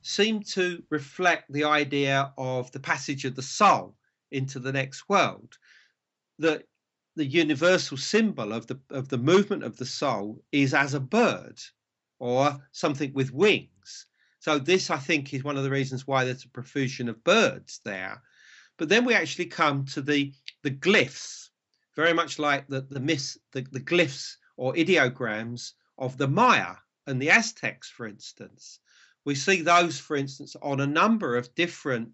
seem to reflect the idea of the passage of the soul into the next world. The universal symbol of the movement of the soul is as a bird or something with wings. So this, I think, is one of the reasons why there's a profusion of birds there. But then we actually come to the glyphs, very much like the glyphs or ideograms of the Maya and the Aztecs, for instance. We see those, for instance, on a number of different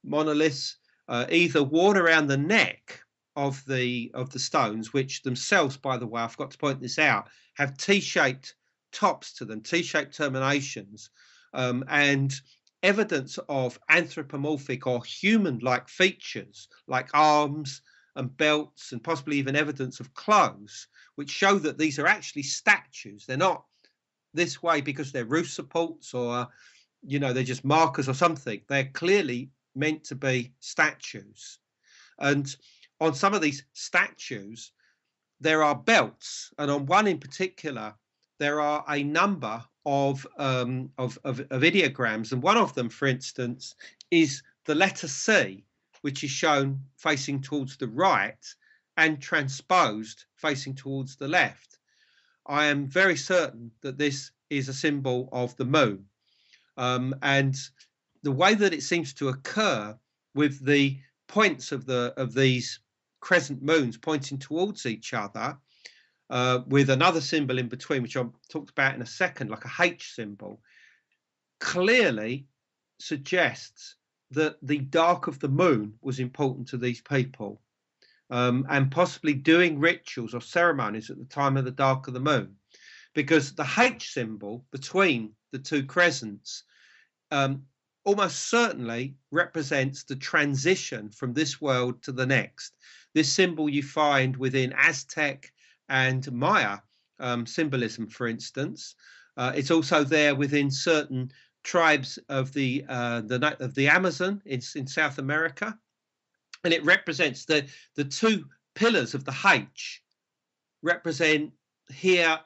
monoliths, either worn around the neck of the stones, which themselves, by the way, I forgot to point this out, have T-shaped tops to them, T-shaped terminations, and evidence of anthropomorphic or human-like features, like arms and belts, and possibly even evidence of clothes, which show that these are actually statues. They're not this way because they're roof supports, or, you know, they're just markers or something. They're clearly meant to be statues. And on some of these statues, there are belts, and on one in particular, there are a number of ideograms, and one of them, for instance, is the letter C, which is shown facing towards the right and transposed facing towards the left. I am very certain that this is a symbol of the moon, and the way that it seems to occur with the points of these crescent moons pointing towards each other, with another symbol in between, which I'll talk about in a second, like a H symbol, clearly suggests that the dark of the moon was important to these people, and possibly doing rituals or ceremonies at the time of the dark of the moon, because the H symbol between the two crescents almost certainly represents the transition from this world to the next. This symbol you find within Aztec and Maya symbolism, for instance. It's also there within certain tribes of the Amazon in South America, and it represents the two pillars of the H represent here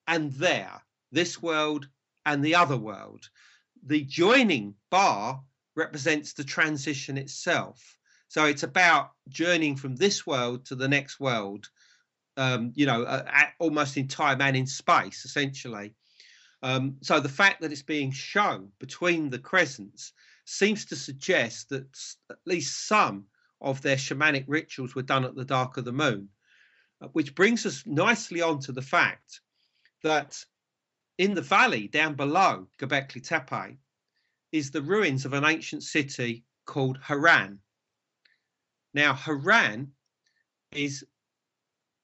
and there, this world and the other world. The joining bar represents the transition itself. So it's about journeying from this world to the next world, almost in time and in space, essentially. So the fact that it's being shown between the crescents seems to suggest that at least some of their shamanic rituals were done at the dark of the moon, which brings us nicely on to the fact that in the valley down below Göbekli Tepe is the ruins of an ancient city called Haran. Now, Haran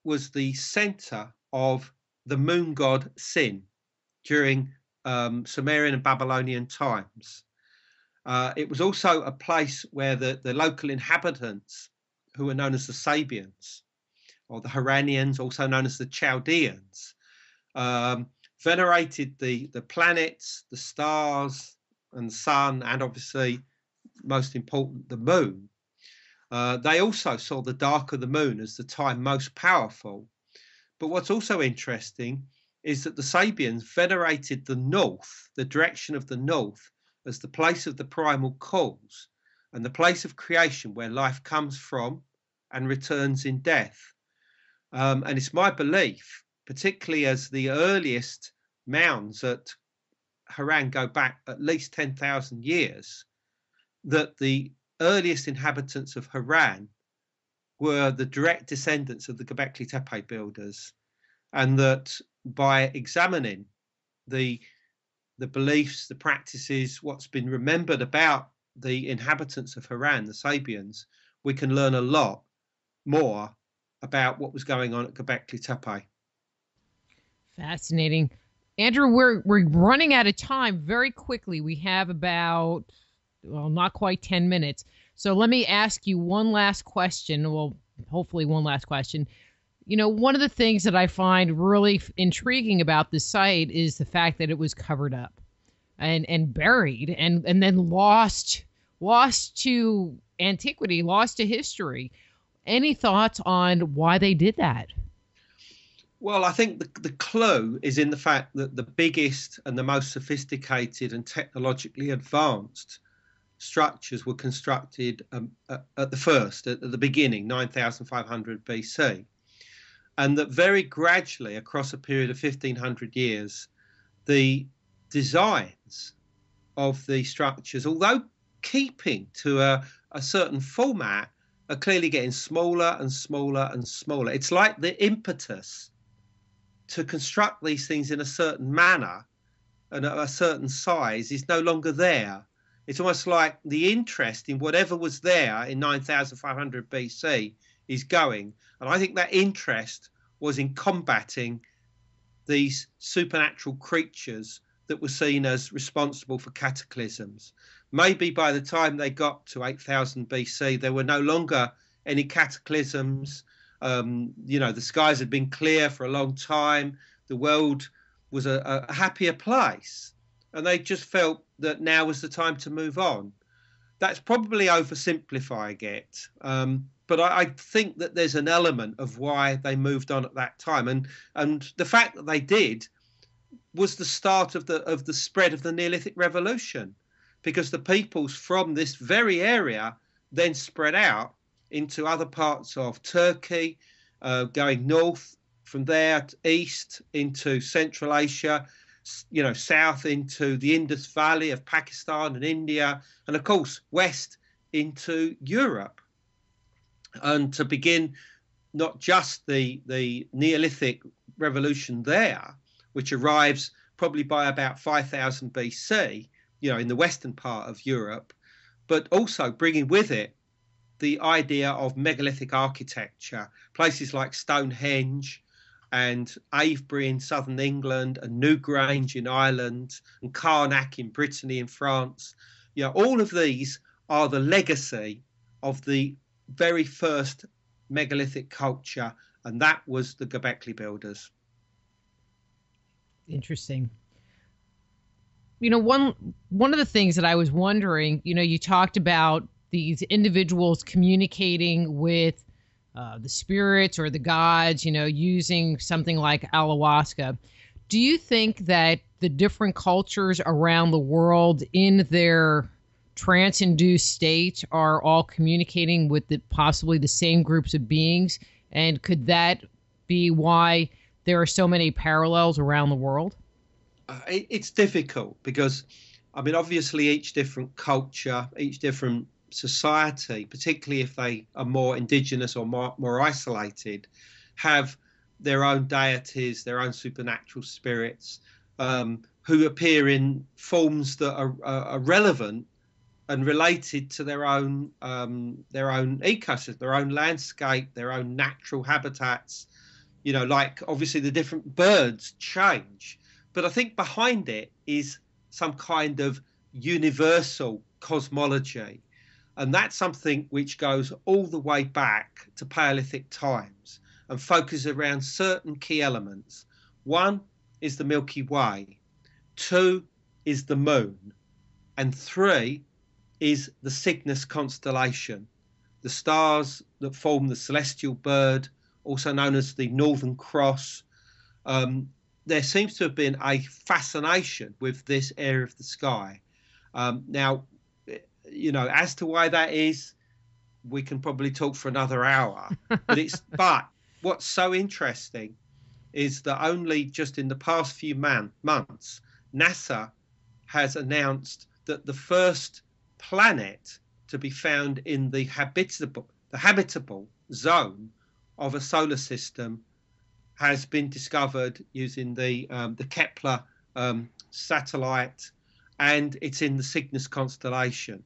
was the center of the moon god Sin during Sumerian and Babylonian times. It was also a place where the local inhabitants, who were known as the Sabians, or the Haranians, also known as the Chaldeans, venerated the planets, the stars, and the sun, and obviously, most important, the moon. They also saw the dark of the moon as the time most powerful. But what's also interesting is that the Sabians venerated the north, the direction of the north, as the place of the primal cause and the place of creation where life comes from and returns in death. And it's my belief, particularly as the earliest mounds at Haran go back at least 10,000 years, that the earliest inhabitants of Haran were the direct descendants of the Göbekli Tepe builders, and that by examining the beliefs, the practices, what's been remembered about the inhabitants of Haran, the Sabians, we can learn a lot more about what was going on at Göbekli Tepe. Fascinating. Andrew, we're running out of time very quickly. We have about, well, not quite 10 minutes. So let me ask you one last question. Well, hopefully one last question. You know, one of the things that I find really intriguing about this site is the fact that it was covered up and buried and then lost to antiquity, lost to history. Any thoughts on why they did that? Well, I think the clue is in the fact that the biggest and the most sophisticated and technologically advanced structures were constructed at the beginning, 9,500 BC. And that very gradually, across a period of 1,500 years, the designs of the structures, although keeping to a certain format, are clearly getting smaller and smaller and smaller. It's like the impetus to construct these things in a certain manner and at a certain size is no longer there. It's almost like the interest in whatever was there in 9,500 BC is going. And I think that interest was in combating these supernatural creatures that were seen as responsible for cataclysms. Maybe by the time they got to 8,000 BC, there were no longer any cataclysms. The skies had been clear for a long time. The world was a happier place. And they just felt that now was the time to move on. That's probably oversimplifying it. But I think that there's an element of why they moved on at that time. And the fact that they did was the start of the spread of the Neolithic revolution, because the peoples from this very area then spread out into other parts of Turkey, going north from there, east into Central Asia, south into the Indus Valley of Pakistan and India, and of course west into Europe. And to begin not just the Neolithic revolution there, which arrives probably by about 5,000 BC, in the western part of Europe, but also bringing with it the idea of megalithic architecture, places like Stonehenge and Avebury in southern England and Newgrange in Ireland and Karnak in Brittany and France. All of these are the legacy of the very first megalithic culture, and that was the Göbekli builders. Interesting. One of the things that I was wondering, you talked about these individuals communicating with the spirits or the gods, using something like ayahuasca. Do you think that the different cultures around the world in their trance-induced state are all communicating with possibly the same groups of beings? And could that be why there are so many parallels around the world? It's difficult because, obviously each different culture, each different society, particularly if they are more indigenous or more isolated, have their own deities, their own supernatural spirits, who appear in forms that are relevant and related to their own ecosystem, their own landscape, their own natural habitats. Like obviously the different birds change, but I think behind it is some kind of universal cosmology. And that's something which goes all the way back to Paleolithic times and focuses around certain key elements. One is the Milky Way, 2 is the moon, and 3 is the Cygnus constellation, the stars that form the celestial bird, also known as the Northern Cross. There seems to have been a fascination with this area of the sky. Now, as to why that is, we can probably talk for another hour. But what's so interesting is that only just in the past few months, NASA has announced that the first planet to be found in the habitable zone of a solar system has been discovered using the Kepler satellite, and it's in the Cygnus constellation.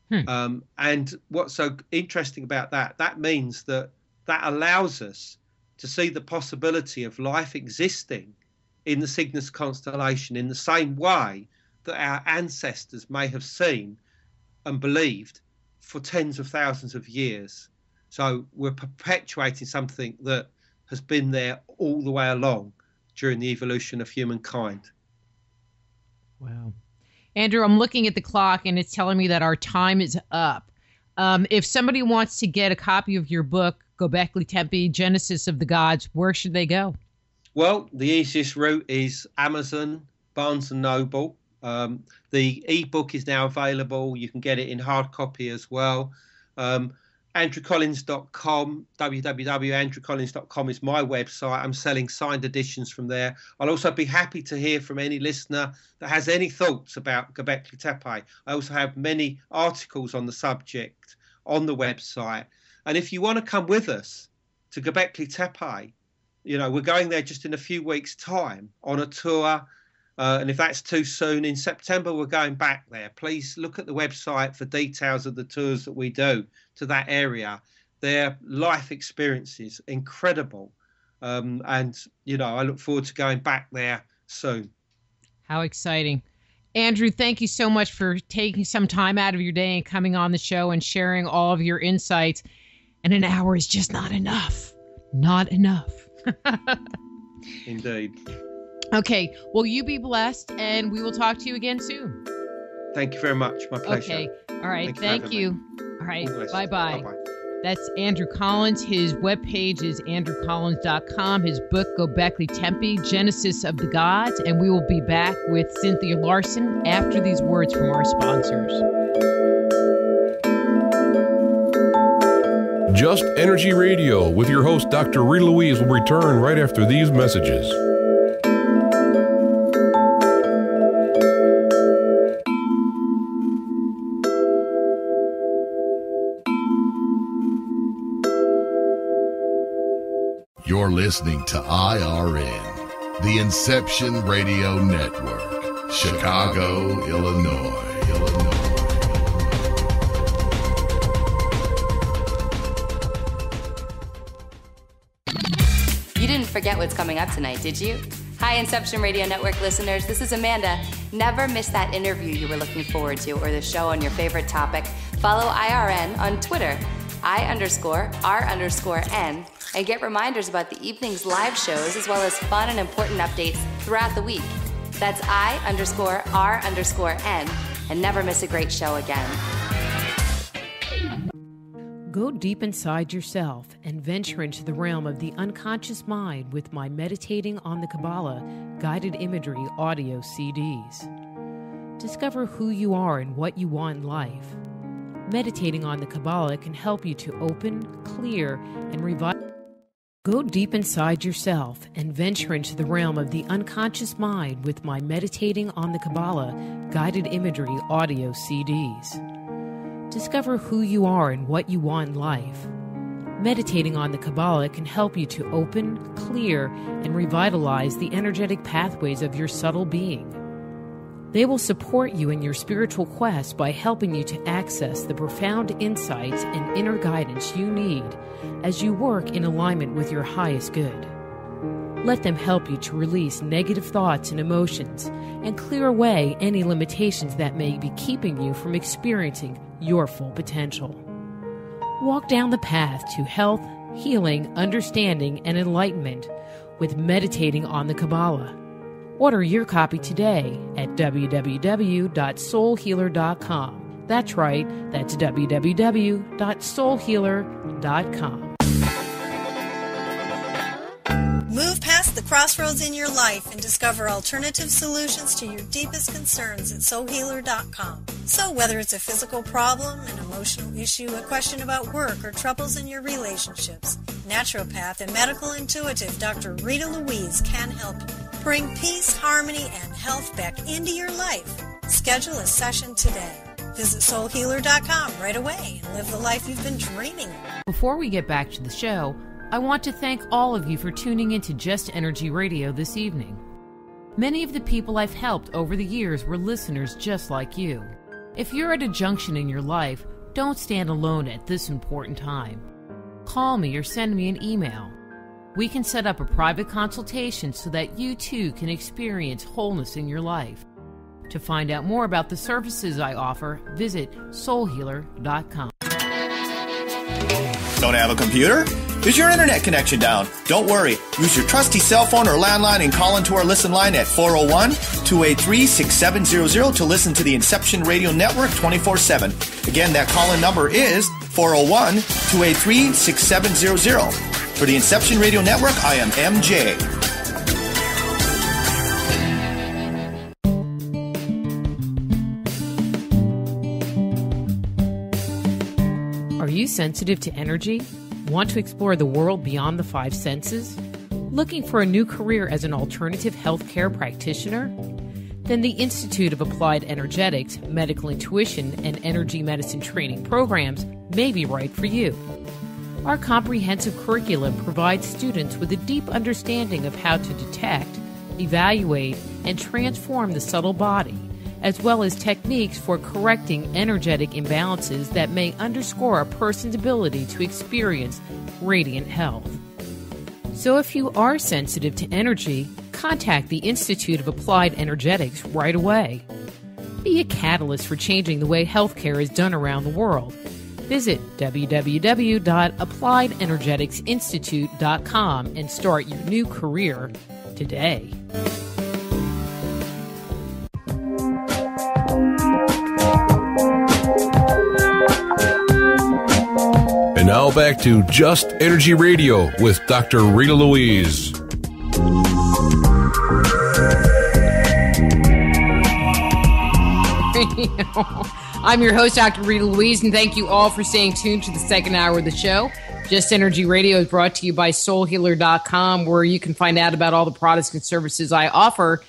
And what's so interesting about that means that allows us to see the possibility of life existing in the Cygnus constellation in the same way that our ancestors may have seen and believed for tens of thousands of years. So we're perpetuating something that has been there all the way along during the evolution of humankind. Wow. Andrew, I'm looking at the clock and it's telling me that our time is up. If somebody wants to get a copy of your book, Göbekli Tepe, Genesis of the Gods, where should they go? Well, the easiest route is Amazon, Barnes & Noble. The ebook is now available. You can get it in hard copy as well. AndrewCollins.com, www.andrewcollins.com is my website. I'm selling signed editions from there. I'll also be happy to hear from any listener that has any thoughts about Göbekli Tepe. I also have many articles on the subject on the website. And if you want to come with us to Göbekli Tepe, we're going there just in a few weeks' time on a tour. And if that's too soon, in September, we're going back there. Please look at the website for details of the tours that we do to that area. Their life experiences, incredible. And, I look forward to going back there soon. How exciting. Andrew, thank you so much for taking some time out of your day and coming on the show and sharing all of your insights. And an hour is just not enough. Not enough. Indeed. Okay, well, you be blessed, and we will talk to you again soon. Thank you very much. My pleasure. Okay, all right, thank you. All right, bye-bye. Bye-bye. That's Andrew Collins. His webpage is andrewcollins.com. His book, Göbekli Tepe, Genesis of the Gods. And we will be back with Cynthia Larson after these words from our sponsors. Just Energy Radio with your host, Dr. Rita Louise, will return right after these messages. You're listening to IRN, the Inception Radio Network, Chicago, Illinois. You didn't forget what's coming up tonight, did you? Hi, Inception Radio Network listeners. This is Amanda. Never miss that interview you were looking forward to or the show on your favorite topic. Follow IRN on Twitter, I_R_N, and get reminders about the evening's live shows as well as fun and important updates throughout the week. That's I_R_N, and never miss a great show again. Go deep inside yourself and venture into the realm of the unconscious mind with my Meditating on the Kabbalah guided imagery audio CDs. Discover who you are and what you want in life. Meditating on the Kabbalah can help you to open, clear, and revive. Go deep inside yourself and venture into the realm of the unconscious mind with my Meditating on the Kabbalah guided imagery audio CDs. Discover who you are and what you want in life. Meditating on the Kabbalah can help you to open, clear, and revitalize the energetic pathways of your subtle being. They will support you in your spiritual quest by helping you to access the profound insights and inner guidance you need as you work in alignment with your highest good. Let them help you to release negative thoughts and emotions and clear away any limitations that may be keeping you from experiencing your full potential. Walk down the path to health, healing, understanding, and enlightenment with meditating on the Kabbalah. Order your copy today at www.soulhealer.com. That's right, that's www.soulhealer.com. Move past the crossroads in your life and discover alternative solutions to your deepest concerns at soulhealer.com. So whether it's a physical problem, an emotional issue, a question about work, or troubles in your relationships, naturopath and medical intuitive Dr. Rita Louise can help you. Bring peace, harmony, and health back into your life. Schedule a session today. Visit soulhealer.com right away and live the life you've been dreaming of. Before we get back to the show, I want to thank all of you for tuning into Just Energy Radio this evening. Many of the people I've helped over the years were listeners just like you. If you're at a junction in your life, don't stand alone at this important time. Call me or send me an email. We can set up a private consultation so that you too can experience wholeness in your life. To find out more about the services I offer, visit soulhealer.com. Don't have a computer? Is your internet connection down? Don't worry. Use your trusty cell phone or landline and call into our listen line at 401-283-6700 to listen to the Inception Radio Network 24/7. Again, that call-in number is 401-283-6700. For the Inception Radio Network, I am MJ. Are you sensitive to energy? Want to explore the world beyond the five senses? Looking for a new career as an alternative healthcare practitioner? Then the Institute of Applied Energetics, Medical Intuition, and Energy Medicine training programs may be right for you. Our comprehensive curriculum provides students with a deep understanding of how to detect, evaluate, and transform the subtle body, as well as techniques for correcting energetic imbalances that may underscore a person's ability to experience radiant health. So if you are sensitive to energy, contact the Institute of Applied Energetics right away. Be a catalyst for changing the way healthcare is done around the world. Visit www.appliedenergeticsinstitute.com and start your new career today. And now back to Just Energy Radio with Dr. Rita Louise. I'm your host, Dr. Rita Louise, and thank you all for staying tuned to the second hour of the show. Just Energy Radio is brought to you by soulhealer.com, where you can find out about all the products and services I offer,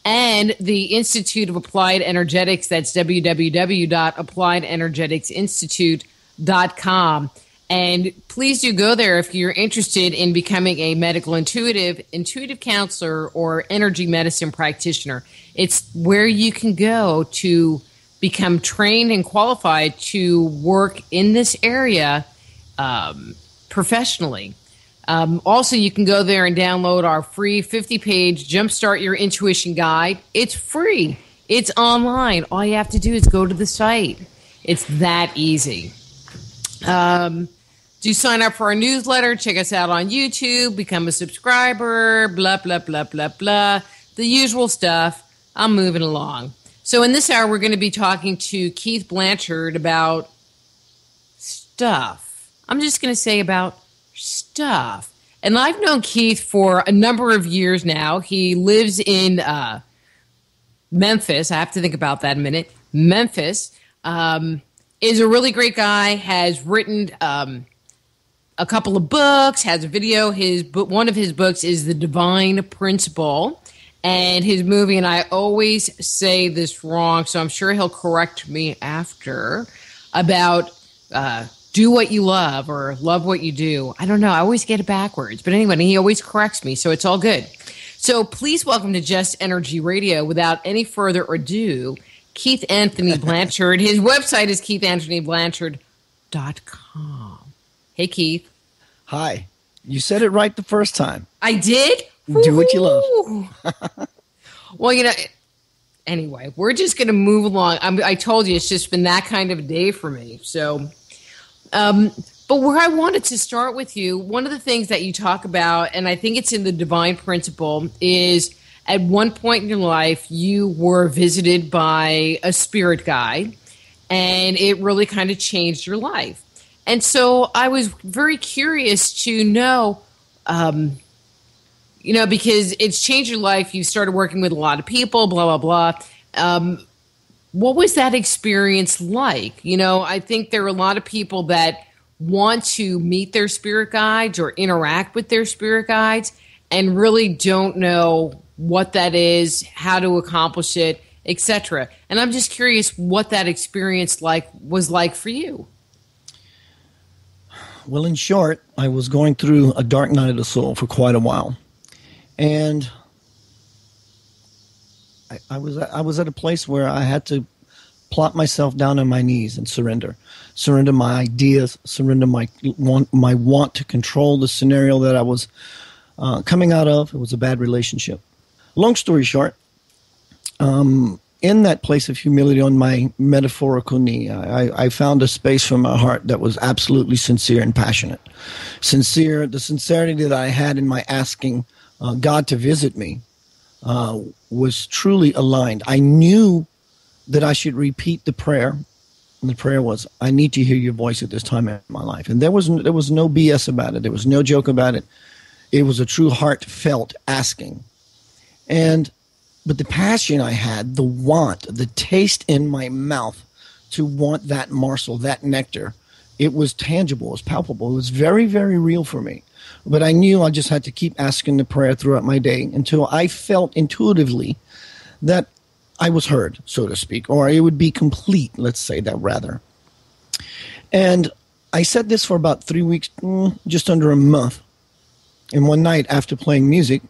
and the Institute of Applied Energetics. That's www.appliedenergeticsinstitute.com. And please do go there if you're interested in becoming a medical intuitive counselor, or energy medicine practitioner. It's where you can go to become trained and qualified to work in this area professionally. Also, you can go there and download our free 50-page Jumpstart Your Intuition Guide. It's free. It's online. All you have to do is go to the site. It's that easy. Do sign up for our newsletter. Check us out on YouTube. Become a subscriber. Blah, blah, blah, blah, blah. The usual stuff. I'm moving along. So in this hour, we're going to be talking to Keith Blanchard about stuff. I'm just going to say about stuff. And I've known Keith for a number of years now. He lives in Memphis. I have to think about that a minute. Memphis is a really great guy, has written a couple of books, has a video. One of his books is The Divine Principle. And his movie, and I always say this wrong, so I'm sure he'll correct me after, about do what you love or love what you do. I don't know. I always get it backwards. But anyway, he always corrects me, so it's all good. So please welcome to Just Energy Radio, without any further ado, Keith Anthony Blanchard. His website is keithanthonyblanchard.com. Hey, Keith. Hi. You said it right the first time. I did? Do what you love. Well, anyway, we're just going to move along. I told you it's just been that kind of a day for me. So, but where I wanted to start with you, one of the things that you talk about, and I think it's in the Divine Principle, is at one point in your life, you were visited by a spirit guide, and it really kind of changed your life. And so I was very curious to know, because it's changed your life. You started working with a lot of people, blah, blah, blah. What was that experience like? I think there are a lot of people that want to meet their spirit guides or interact with their spirit guides and really don't know what that is, how to accomplish it, etc. And I'm just curious what that experience was like for you. Well, in short, I was going through a dark night of the soul for quite a while. And I was at a place where I had to plop myself down on my knees and surrender my ideas, surrender my want to control the scenario that I was coming out of. It was a bad relationship. Long story short, in that place of humility on my metaphorical knee, I found a space from my heart that was absolutely sincere and passionate. The sincerity that I had in my asking God to visit me was truly aligned. I knew that I should repeat the prayer, and the prayer was, I need to hear your voice at this time in my life. And there was no BS about it. There was no joke about it. It was a true heartfelt asking. But the passion I had, the want, the taste in my mouth to want that morsel, that nectar, it was tangible, it was palpable. It was very, very real for me. But I knew I just had to keep asking the prayer throughout my day until I felt intuitively that I was heard, so to speak, or it would be complete, let's say that rather. And I said this for about 3 weeks, just under a month. And one night after playing music,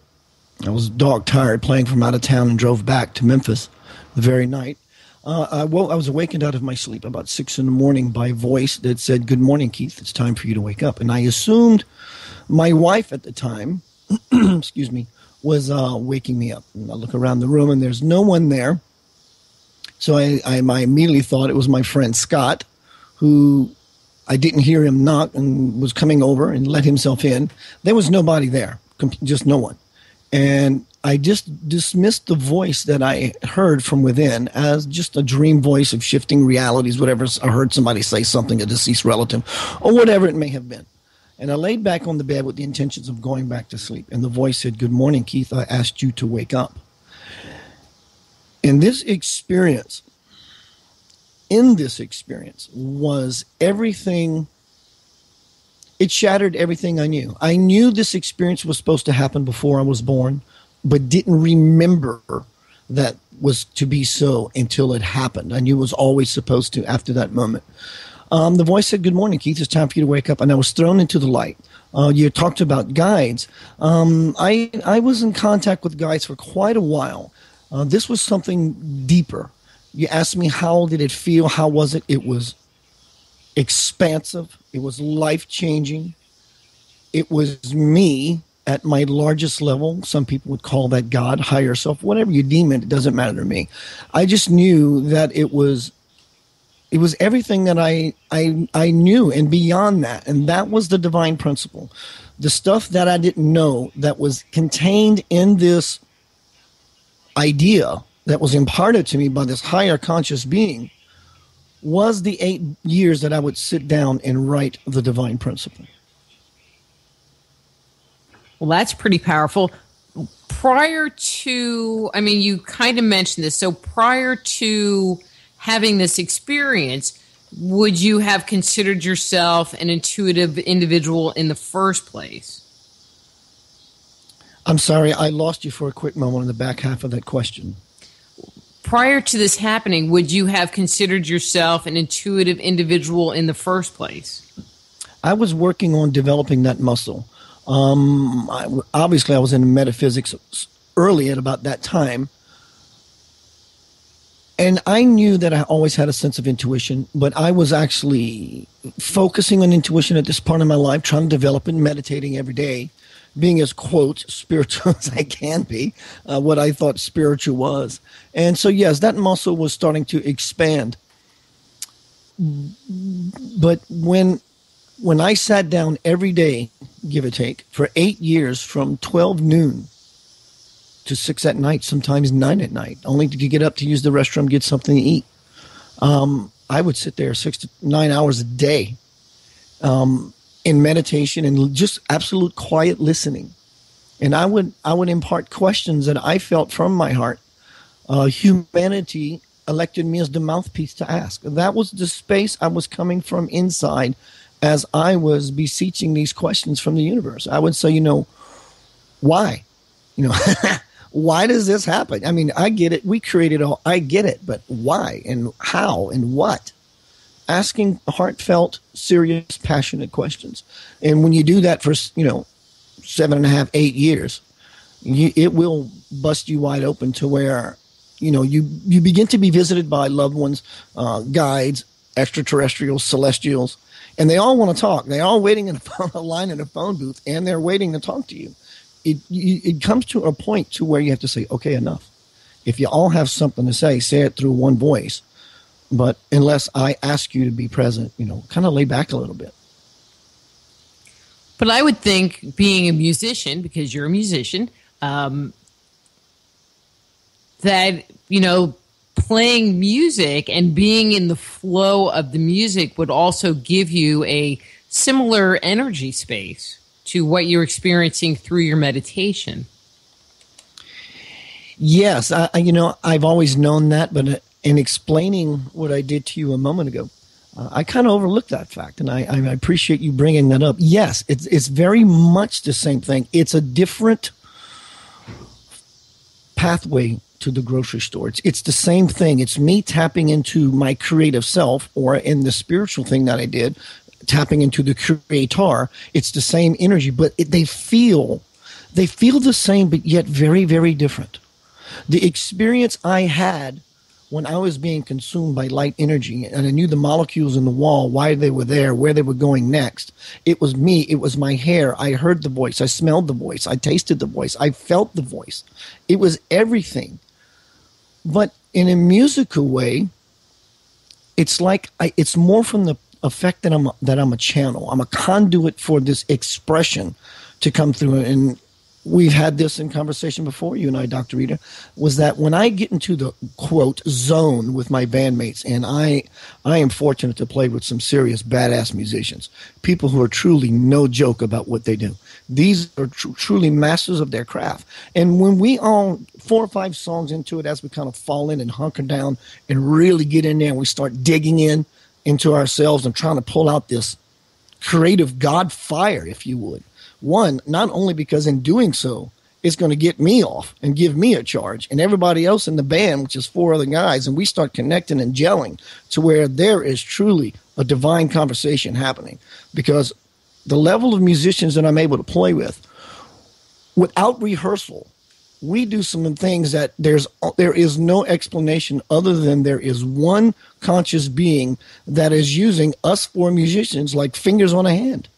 I was dog tired playing from out of town and drove back to Memphis the very night. I was awakened out of my sleep about 6 a.m. by a voice that said, "Good morning, Keith. It's time for you to wake up." And I assumed my wife at the time, excuse me, was waking me up. And I look around the room and there's no one there. So I immediately thought it was my friend Scott, who I didn't hear him knock and was coming over and let himself in. There was nobody there, just no one. And I just dismissed the voice that I heard from within as just a dream voice of shifting realities, whatever. I heard somebody say something, a deceased relative, or whatever it may have been. And I laid back on the bed with the intentions of going back to sleep. And the voice said, "Good morning, Keith. I asked you to wake up." In this experience was everything. It shattered everything I knew. I knew this experience was supposed to happen before I was born, but didn't remember that was to be so until it happened. I knew it was always supposed to after that moment. The voice said, "Good morning, Keith. It's time for you to wake up." And I was thrown into the light. You talked about guides. I was in contact with guides for quite a while. This was something deeper. You asked me, how did it feel? How was it? It was expansive. It was life-changing. It was me at my largest level. Some people would call that God, higher self, whatever you deem it. It doesn't matter to me. I just knew that it was everything that I knew and beyond that. And that was the divine principle. The stuff that I didn't know that was contained in this idea that was imparted to me by this higher conscious being was the 8 years that I would sit down and write the divine principle. Well, that's pretty powerful. Prior to, you kind of mentioned this. So prior to having this experience, would you have considered yourself an intuitive individual in the first place? I'm sorry, I lost you for a quick moment in the back half of that question. Prior to this happening, would you have considered yourself an intuitive individual in the first place? I was working on developing that muscle. Obviously, I was in metaphysics early at about that time. And I knew that I always had a sense of intuition, but I was actually focusing on intuition at this part of my life, trying to develop it, meditating every day, being as, quote, spiritual as I can be, what I thought spiritual was. And so, yes, that muscle was starting to expand. But when I sat down every day, give or take, for 8 years from 12 noon to 6 at night, sometimes 9 at night, only to get up to use the restroom, get something to eat, I would sit there 6 to 9 hours a day in meditation and just absolute quiet listening. And I would impart questions that I felt from my heart. Humanity elected me as the mouthpiece to ask. That was the space I was coming from inside as I was beseeching these questions from the universe. I would say, why? Why does this happen? I mean, I get it. We created all. I get it. But why and how and what? Asking heartfelt, serious, passionate questions. And when you do that for, 7.5, 8 years, it will bust you wide open to where, you begin to be visited by loved ones, guides, extraterrestrials, celestials, and they all want to talk. They're all waiting in a line in a phone booth, and they're waiting to talk to you. It comes to a point to where you have to say, okay, enough. If you all have something to say it through one voice. But unless I ask you to be present, kind of lay back a little bit. But I would think, being a musician, because you're a musician, that, playing music and being in the flow of the music would also give you a similar energy space to what you're experiencing through your meditation. Yes, I've always known that, but in explaining what I did to you a moment ago, I kind of overlooked that fact, and I appreciate you bringing that up. Yes, it's very much the same thing. It's a different pathway to the grocery store. It's the same thing. It's me tapping into my creative self, or in the spiritual thing that I did, tapping into the creator. It's the same energy, but they feel the same, but yet very, very different. The experience I had when I was being consumed by light energy, and I knew the molecules in the wall, why they were there, where they were going next. It was me. It was my hair. I heard the voice. I smelled the voice. I tasted the voice. I felt the voice. It was everything. But in a musical way, it's like it's more from the effect that I'm a channel. I'm a conduit for this expression to come through. And we've had this in conversation before, you and I, Dr. Rita, was that when I get into the, quote, zone with my bandmates, and I am fortunate to play with some serious badass musicians, people who are truly no joke about what they do. These are truly masters of their craft. And when we all 4 or 5 songs into it, as we kind of fall in and hunker down and really get in there, and we start digging into ourselves and trying to pull out this creative God fire, if you would. One, not only because in doing so, it's going to get me off and give me a charge, and everybody else in the band, which is 4 other guys, and we start connecting and gelling to where there is truly a divine conversation happening. Because the level of musicians that I'm able to play with, without rehearsal, we do some things that there is no explanation other than there is one conscious being that is using us 4 musicians like fingers on a hand.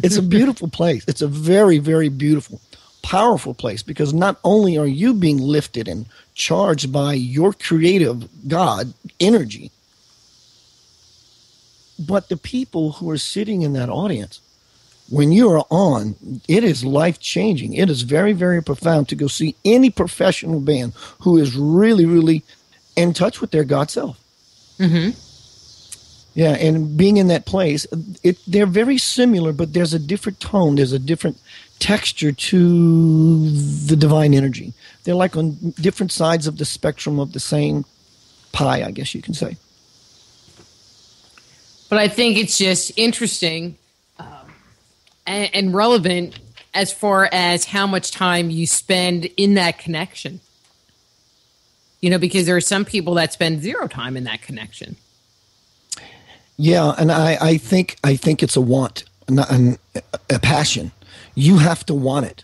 It's a beautiful place. It's a very, very beautiful, powerful place, because not only are you being lifted and charged by your creative God energy, but the people who are sitting in that audience, when you are on, it is life-changing. It is very, very profound to go see any professional band who is really, really in touch with their God self. Mm-hmm. Yeah, and being in that place, they're very similar, but there's a different tone. There's a different texture to the divine energy. They're like on different sides of the spectrum of the same pie, I guess you can say. But I think it's just interesting and relevant as far as how much time you spend in that connection. Because there are some people that spend 0 time in that connection. Yeah, and I think it's a want, a passion. You have to want it.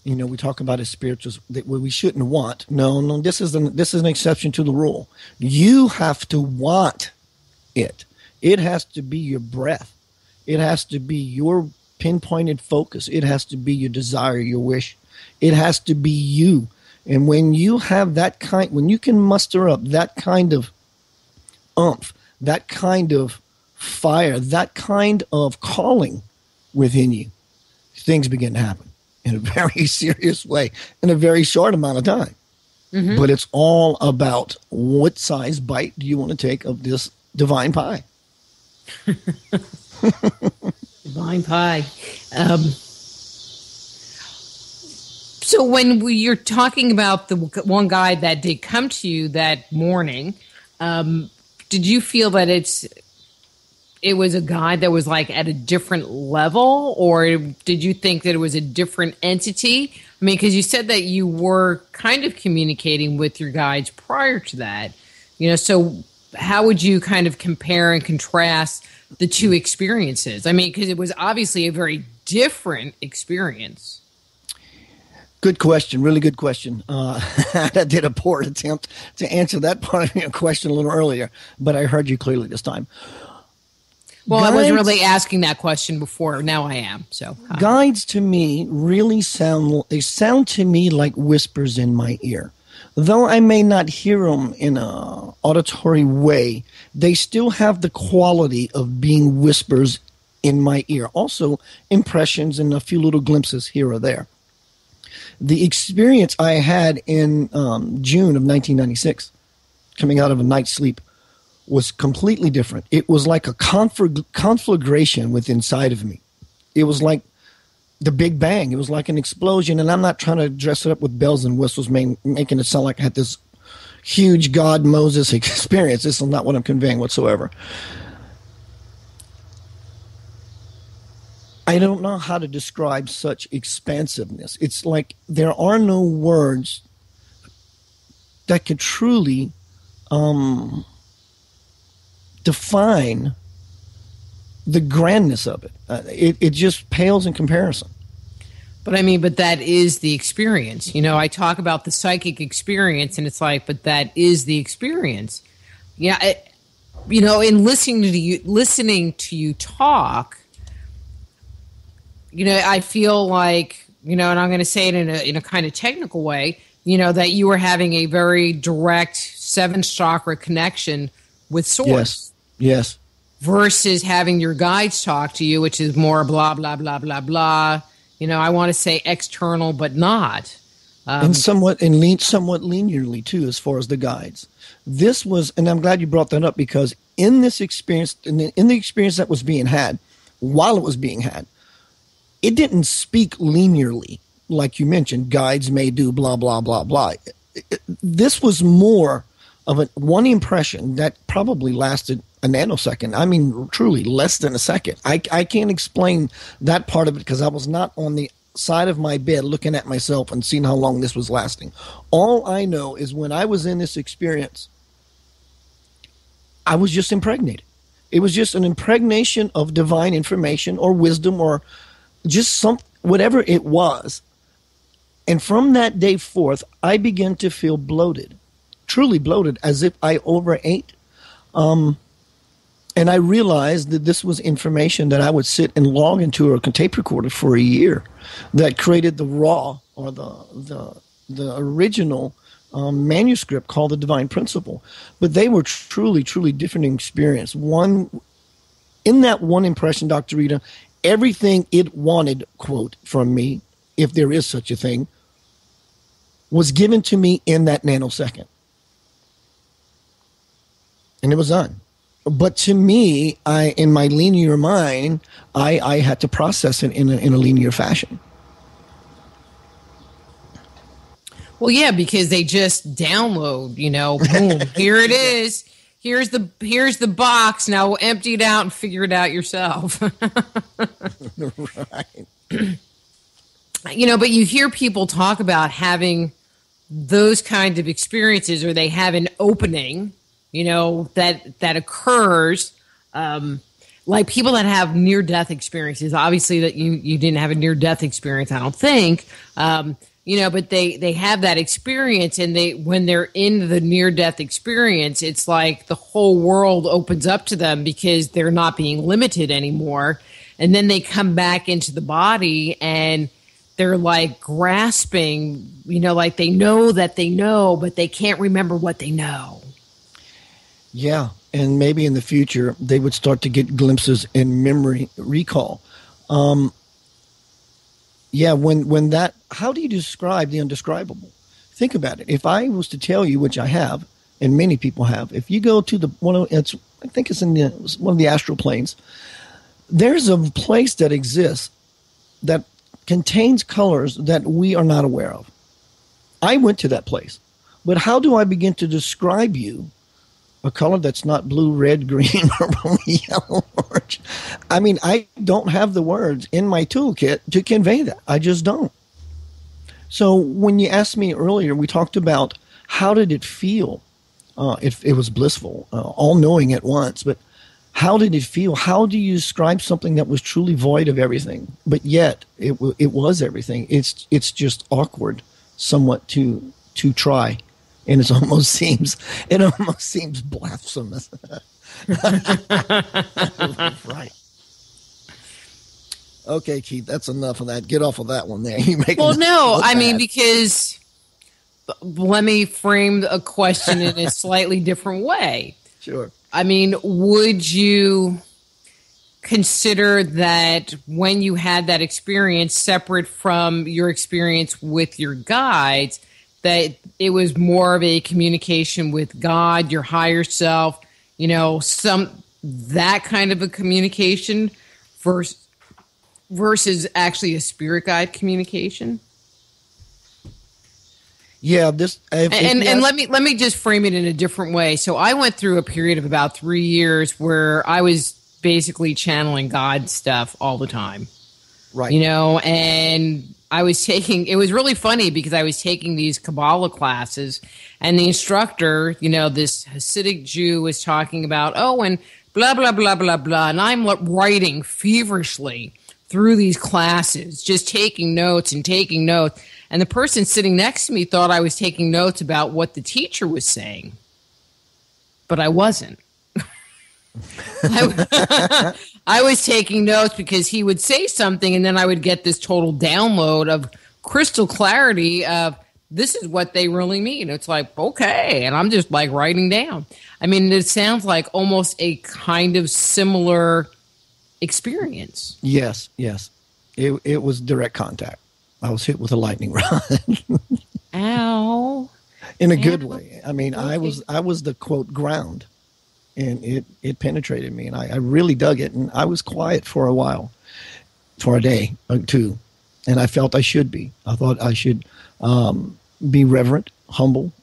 We talk about as spirituals that we shouldn't want. No, this is an exception to the rule. You have to want it. It has to be your breath. It has to be your pinpointed focus. It has to be your desire, your wish. It has to be you. And when you have that kind, when you can muster up that kind of oomph, that kind of fire, that kind of calling within you, things begin to happen in a very serious way in a very short amount of time. Mm-hmm. But it's all about what size bite do you want to take of this divine pie. Divine pie. So when you're talking about the one guy that did come to you that morning, did you feel that it was a guide that was like at a different level, or did you think that it was a different entity? I mean, because you said that you were kind of communicating with your guides prior to that, so how would you kind of compare and contrast the two experiences? I mean, because it was obviously a very different experience. Good question. Really good question. I did a poor attempt to answer that part of your question a little earlier, but I heard you clearly this time. Well, guides, I wasn't really asking that question before. Now I am. So guides to me really sound to me like whispers in my ear. Though I may not hear them in an auditory way, they still have the quality of being whispers in my ear. Also, impressions and a few little glimpses here or there. The experience I had in June of 1996, coming out of a night's sleep, was completely different. It was like a conflagration within inside of me. It was like the Big Bang. It was like an explosion, and I'm not trying to dress it up with bells and whistles, making it sound like I had this huge God Moses experience. This is not what I'm conveying whatsoever. I don't know how to describe such expansiveness. It's like there are no words that could truly define the grandness of it. It just pales in comparison. But that is the experience. I talk about the psychic experience, and it's like, but that is the experience. Yeah, in listening to you talk, I feel like, and I'm going to say it in a kind of technical way, that you were having a very direct 7th chakra connection with Source. Yes. Versus having your guides talk to you, which is more blah, blah, blah, blah, blah. I want to say external, but not. And somewhat linearly, too, as far as the guides. This was, and I'm glad you brought that up, because in this experience, in the experience that was being had, while it was being had, it didn't speak linearly, like you mentioned, guides may do blah, blah, blah, blah. This was more of one impression that probably lasted a nanosecond. Truly less than a second. I can't explain that part of it because I was not on the side of my bed looking at myself and seeing how long this was lasting. All I know is when I was in this experience, I was just impregnated. It was just an impregnation of divine information or wisdom or just whatever it was. And from that day forth, I began to feel bloated, truly bloated, as if I overate. And I realized that this was information that I would sit and log into a tape recorder for a year that created the raw or the original manuscript called The Divine Principle. But they were truly, truly different experience. In that one impression, Dr. Rita, everything it wanted, quote, from me, if there is such a thing, was given to me in that nanosecond. And it was done. But to me, in my linear mind, I had to process it in a linear fashion. Well, yeah, because they just download, boom, here it is. Here's the box. Now empty it out and figure it out yourself. Right. But you hear people talk about having those kind of experiences, or they have an opening, that occurs, like people that have near-death experiences. Obviously, that you didn't have a near-death experience, I don't think. But they have that experience, and when they're in the near-death experience, it's like the whole world opens up to them because they're not being limited anymore. and then they come back into the body and they're like grasping, like they know that they know, but they can't remember what they know. Yeah, and maybe in the future they would start to get glimpses in memory recall. Yeah, when that, how do you describe the undescribable? Think about it. If I was to tell you, which I have, and many people have, if you go to I think it's in one of the astral planes, there's a place that exists that contains colors that we are not aware of. I went to that place, but how do I begin to describe you a color that's not blue, red, green, purple, yellow, orange? I mean, I don't have the words in my toolkit to convey that. I just don't. So when you asked me earlier, we talked about how did it feel? It was blissful, all-knowing at once, but how did it feel? How do you describe something that was truly void of everything, but yet it was everything? It's just awkward, somewhat to try, and it almost seems blasphemous. Right. Okay, Keith, that's enough of that. Get off of that one there. Because let me frame a question in a slightly different way. Sure. I mean, would you consider that when you had that experience separate from your experience with your guides, that it was more of a communication with God, your higher self, that kind of a communication versus actually a spirit guide communication? Yeah, and let me just frame it in a different way. So I went through a period of about 3 years where I was basically channeling God stuff all the time. Right. And I was it was really funny because I was taking these Kabbalah classes, and the instructor, this Hasidic Jew, was talking about, and blah, blah, blah, blah, blah. And I'm writing feverishly through these classes, just taking notes. And the person sitting next to me thought I was taking notes about what the teacher was saying. But I wasn't. I was taking notes because he would say something, and then I would get this total download of crystal clarity of this is what they really mean. It's like, okay. And I'm just like writing down. I mean, it sounds like almost a kind of similar experience. Yes. It was direct contact. I was hit with a lightning rod. Ow. In a good way. I mean, okay. I was the quote ground, and it penetrated me, and I really dug it, and I was quiet for a while, for a day or two, and I felt I should be. I thought I should be reverent, humble,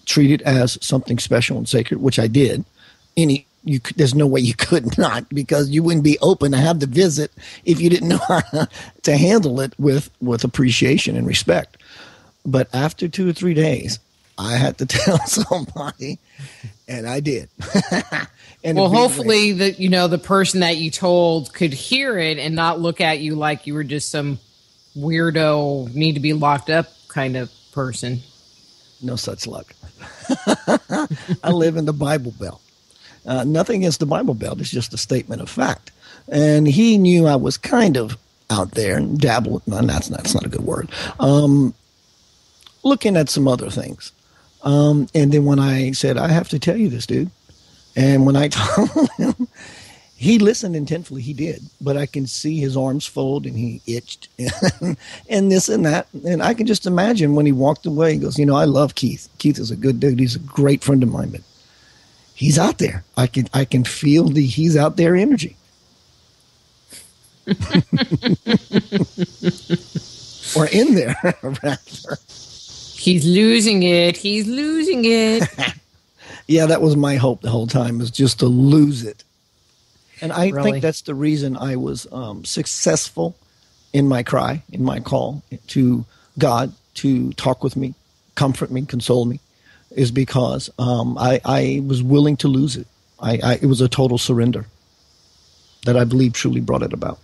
treat it as something special and sacred, which I did. There's no way you could not, because you wouldn't be open to have the visit if you didn't know how to handle it with appreciation and respect. But after 2 or 3 days, I had to tell somebody, and I did. And well, hopefully the person that you told could hear it and not look at you like you were just some weirdo, need to be locked up kind of person. No such luck. I live in the Bible Belt. Nothing against the Bible Belt. It's just a statement of fact. And he knew I was kind of out there and dabbled. No, that's not a good word. Looking at some other things. And then when I said, I have to tell you this, dude. And when I told him, he listened intentfully. He did. But I can see his arms fold, and he itched and this and that. And I can just imagine when he walked away, he goes, I love Keith. Keith is a good dude. He's a great friend of mine. But he's out there. I can feel the he's out there energy. Or in there, rather. He's losing it. Yeah, that was my hope the whole time, was just to lose it. And I think that's the reason I was successful in my cry, in my call to God to talk with me, comfort me, console me. Is because I was willing to lose it. It was a total surrender that I believe truly brought it about.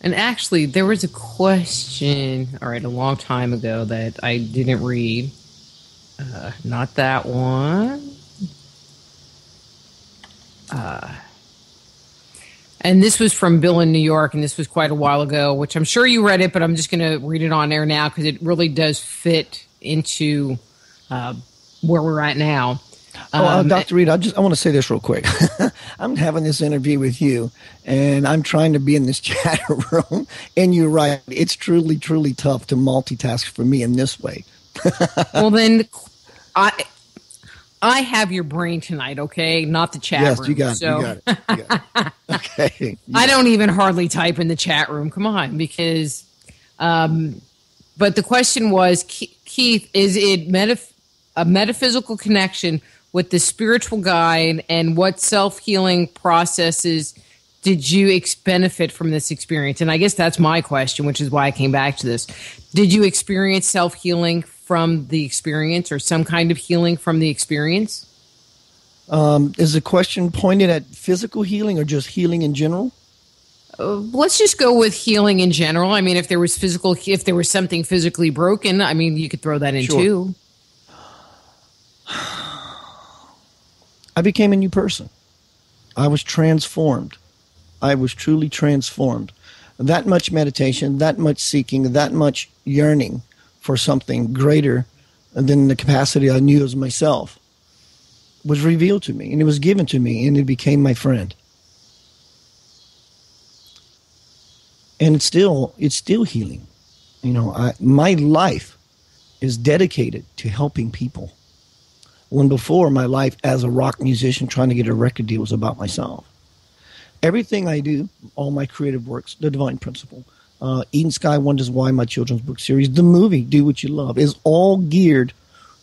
And actually, there was a question, a long time ago that I didn't read. Not that one. And this was from Bill in New York, and this was quite a while ago, which I'm sure you read it, but I'm just going to read it on air now because it really does fit into where we're at now. Dr. Rita, I want to say this real quick. I'm having this interview with you, and I'm trying to be in this chat room, and you're right. It's truly, truly tough to multitask for me in this way. Well, then I have your brain tonight, okay? Not the chat room. Yes, you got it. Okay. I don't even hardly type in the chat room. Come on, because but the question was, Keith, is it a metaphysical connection with the spiritual guide, and what self-healing processes did you benefit from this experience? And I guess that's my question, which is why I came back to this. Did you experience self-healing from the experience, or some kind of healing from the experience? Is the question pointed at physical healing or just healing in general? Let's just go with healing in general. I mean, if there was something physically broken, I mean, you could throw that in too. I became a new person. I was transformed. I was truly transformed. That much meditation, that much seeking, that much yearning for something greater than the capacity I knew as myself was revealed to me, and it was given to me, and it became my friend. And it's still healing. You know, my life is dedicated to helping people. When before, my life as a rock musician trying to get a record deal was about myself. Everything I do, all my creative works, The Divine Principle, Eden Sky Wonders Why, my children's book series, the movie Do What You Love, is all geared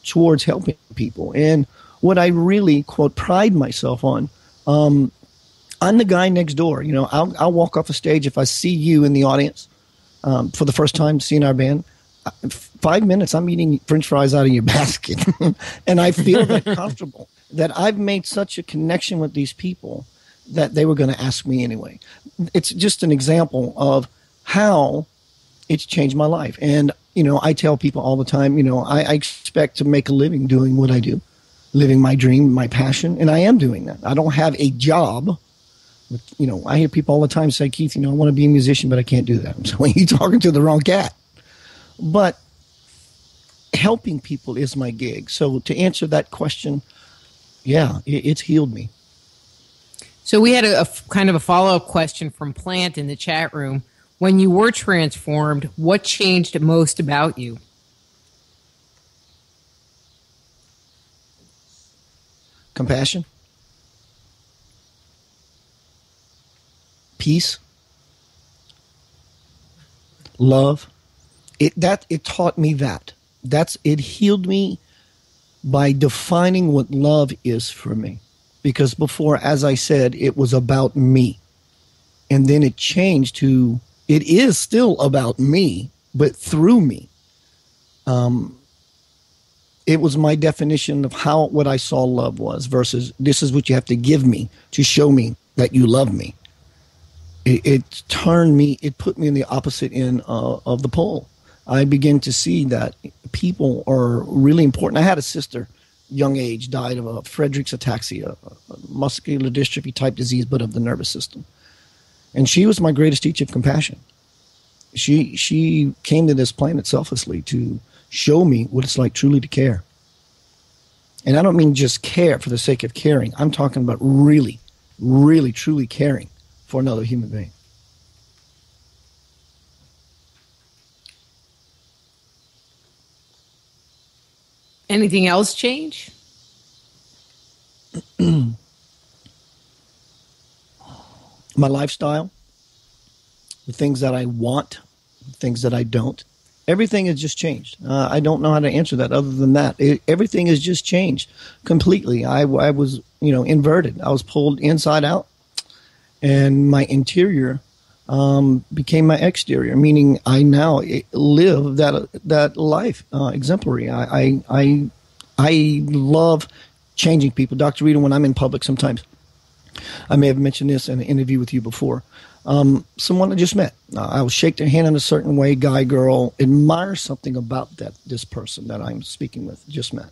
towards helping people. And what I really, quote, pride myself on, I'm the guy next door. You know, I'll walk off a stage if I see you in the audience for the first time seeing our band. 5 minutes, I'm eating French fries out of your basket. And I feel that comfortable that I've made such a connection with these people that they were going to ask me anyway. It's just an example of how it's changed my life. And, you know, I tell people all the time, you know, I expect to make a living doing what I do, living my dream, my passion, and I am doing that. I don't have a job. You know, I hear people all the time say, Keith, you know, I want to be a musician, but I can't do that. So you're talking to the wrong cat. But helping people is my gig. So to answer that question, yeah, it's healed me. So we had a kind of a follow-up question from Plant in the chat room. When you were transformed, what changed most about you? Compassion. Peace. Love. It taught me that. It healed me by defining what love is for me. Because before, as I said, it was about me. And then it changed to, it is still about me, but through me. It was my definition of what I saw love was versus this is what you have to give me to show me that you love me. It turned me, it put me in the opposite end of the pole. I began to see that people are really important. I had a sister, young age, died of a Friedreich's ataxia, a muscular dystrophy type disease, but of the nervous system. And she was my greatest teacher of compassion. She came to this planet selflessly to show me what it's like truly to care. And I don't mean just care for the sake of caring. I'm talking about really, really, truly caring for another human being. Anything else change? My lifestyle, the things that I want, the things that I don't. Everything has just changed. I don't know how to answer that other than that. Everything has just changed completely. I was, inverted. I was pulled inside out, and my interior became my exterior, meaning I now live that life exemplary. I love changing people. Dr. Rita, when I'm in public sometimes, I may have mentioned this in an interview with you before. Someone I just met, I will shake their hand in a certain way, guy, girl, admire something about this person that I'm speaking with, just met.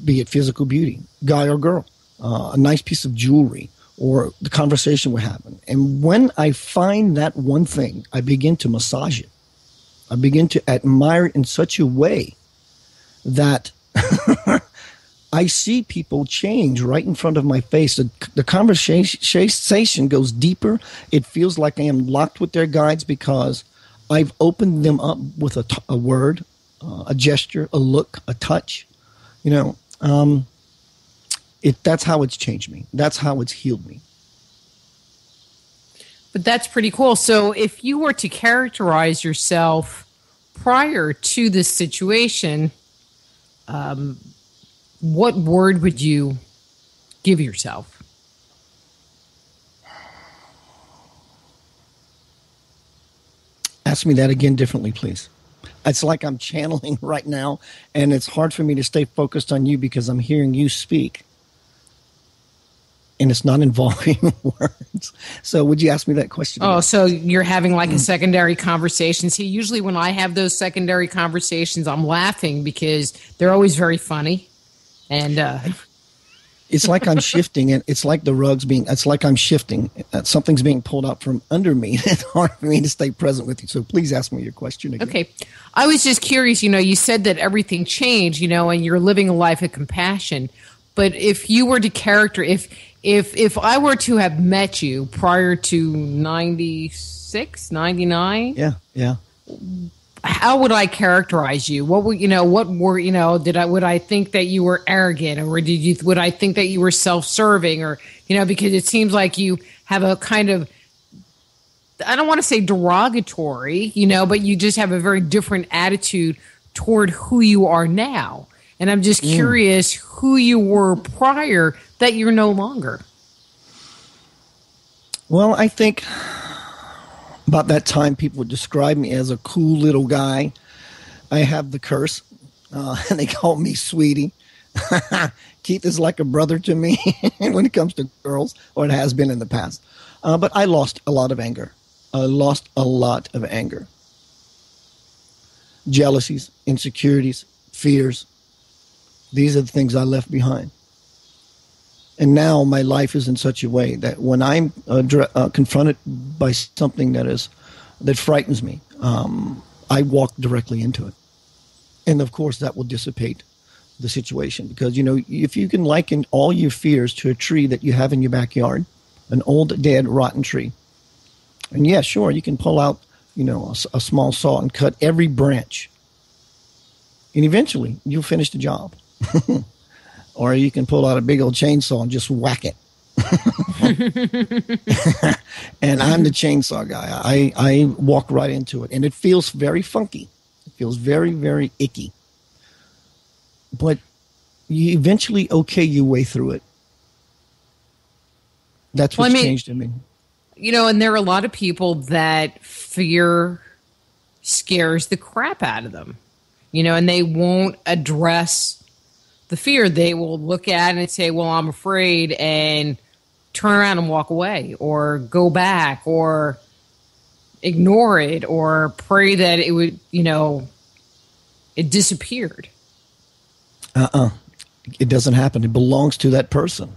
Be it physical beauty, guy or girl, a nice piece of jewelry, or the conversation would happen. And when I find that one thing, I begin to massage it. I begin to admire it in such a way that I see people change right in front of my face. The conversation goes deeper. It feels like I am locked with their guides because I've opened them up with a word, a gesture, a look, a touch. That's how it's changed me. That's how it's healed me. But that's pretty cool. So if you were to characterize yourself prior to this situation, what word would you give yourself? Ask me that again differently, please. It's like I'm channeling right now, and it's hard for me to stay focused on you because I'm hearing you speak. And it's not involving words. So would you ask me that question again? Oh, so you're having like a secondary conversation. See, usually when I have those secondary conversations, I'm laughing because they're always very funny. And it's like I'm shifting, and it's like it's like I'm shifting. Something's being pulled out from under me. It's hard for me to stay present with you. So please ask me your question again. Okay. I was just curious, you said that everything changed, and you're living a life of compassion. But if you were to if I were to have met you prior to 96, 99? Yeah. How would I characterize you? What would would I think that you were arrogant, or would I think that you were self-serving, or because it seems like you have a kind of, I don't want to say derogatory, but you just have a very different attitude toward who you are now. And I'm just curious who you were prior that you're no longer. Well, I think about that time people would describe me as a cool little guy. I have the curse, and they call me Sweetie. Keith is like a brother to me when it comes to girls, or it has been in the past. But I lost a lot of anger. Jealousies, insecurities, fears. These are the things I left behind. And now my life is in such a way that when I'm confronted by something that frightens me, I walk directly into it. And of course that will dissipate the situation, because if you can liken all your fears to a tree that you have in your backyard, an old dead rotten tree, and yeah, sure, you can pull out a small saw and cut every branch, and eventually you'll finish the job. Or you can pull out a big old chainsaw and just whack it. And I'm the chainsaw guy. I walk right into it. And it feels very funky. It feels very, very icky. But you eventually okay your way through it. That's what's changed in me. And there are a lot of people that fear scares the crap out of them. And they won't address the fear. They will look at it and say, well, I'm afraid, and turn around and walk away, or go back, or ignore it, or pray that it would, it disappeared. It doesn't happen. It belongs to that person.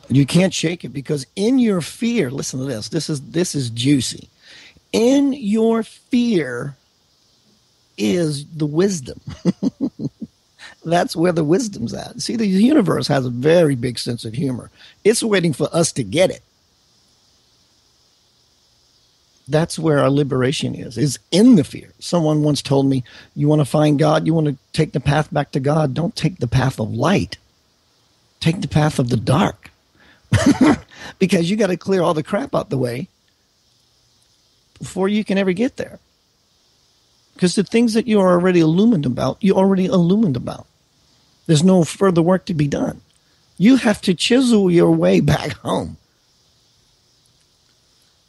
You can't shake it, because in your fear, listen to this. This is juicy. In your fear is the wisdom. That's where the wisdom's at. See, the universe has a very big sense of humor. It's waiting for us to get it. That's where our liberation is in the fear. Someone once told me, you want to find God, you want to take the path back to God, don't take the path of light. Take the path of the dark. Because you got to clear all the crap out the way before you can ever get there. Because the things that you are already illumined about, you're already illumined about. There's no further work to be done. You have to chisel your way back home.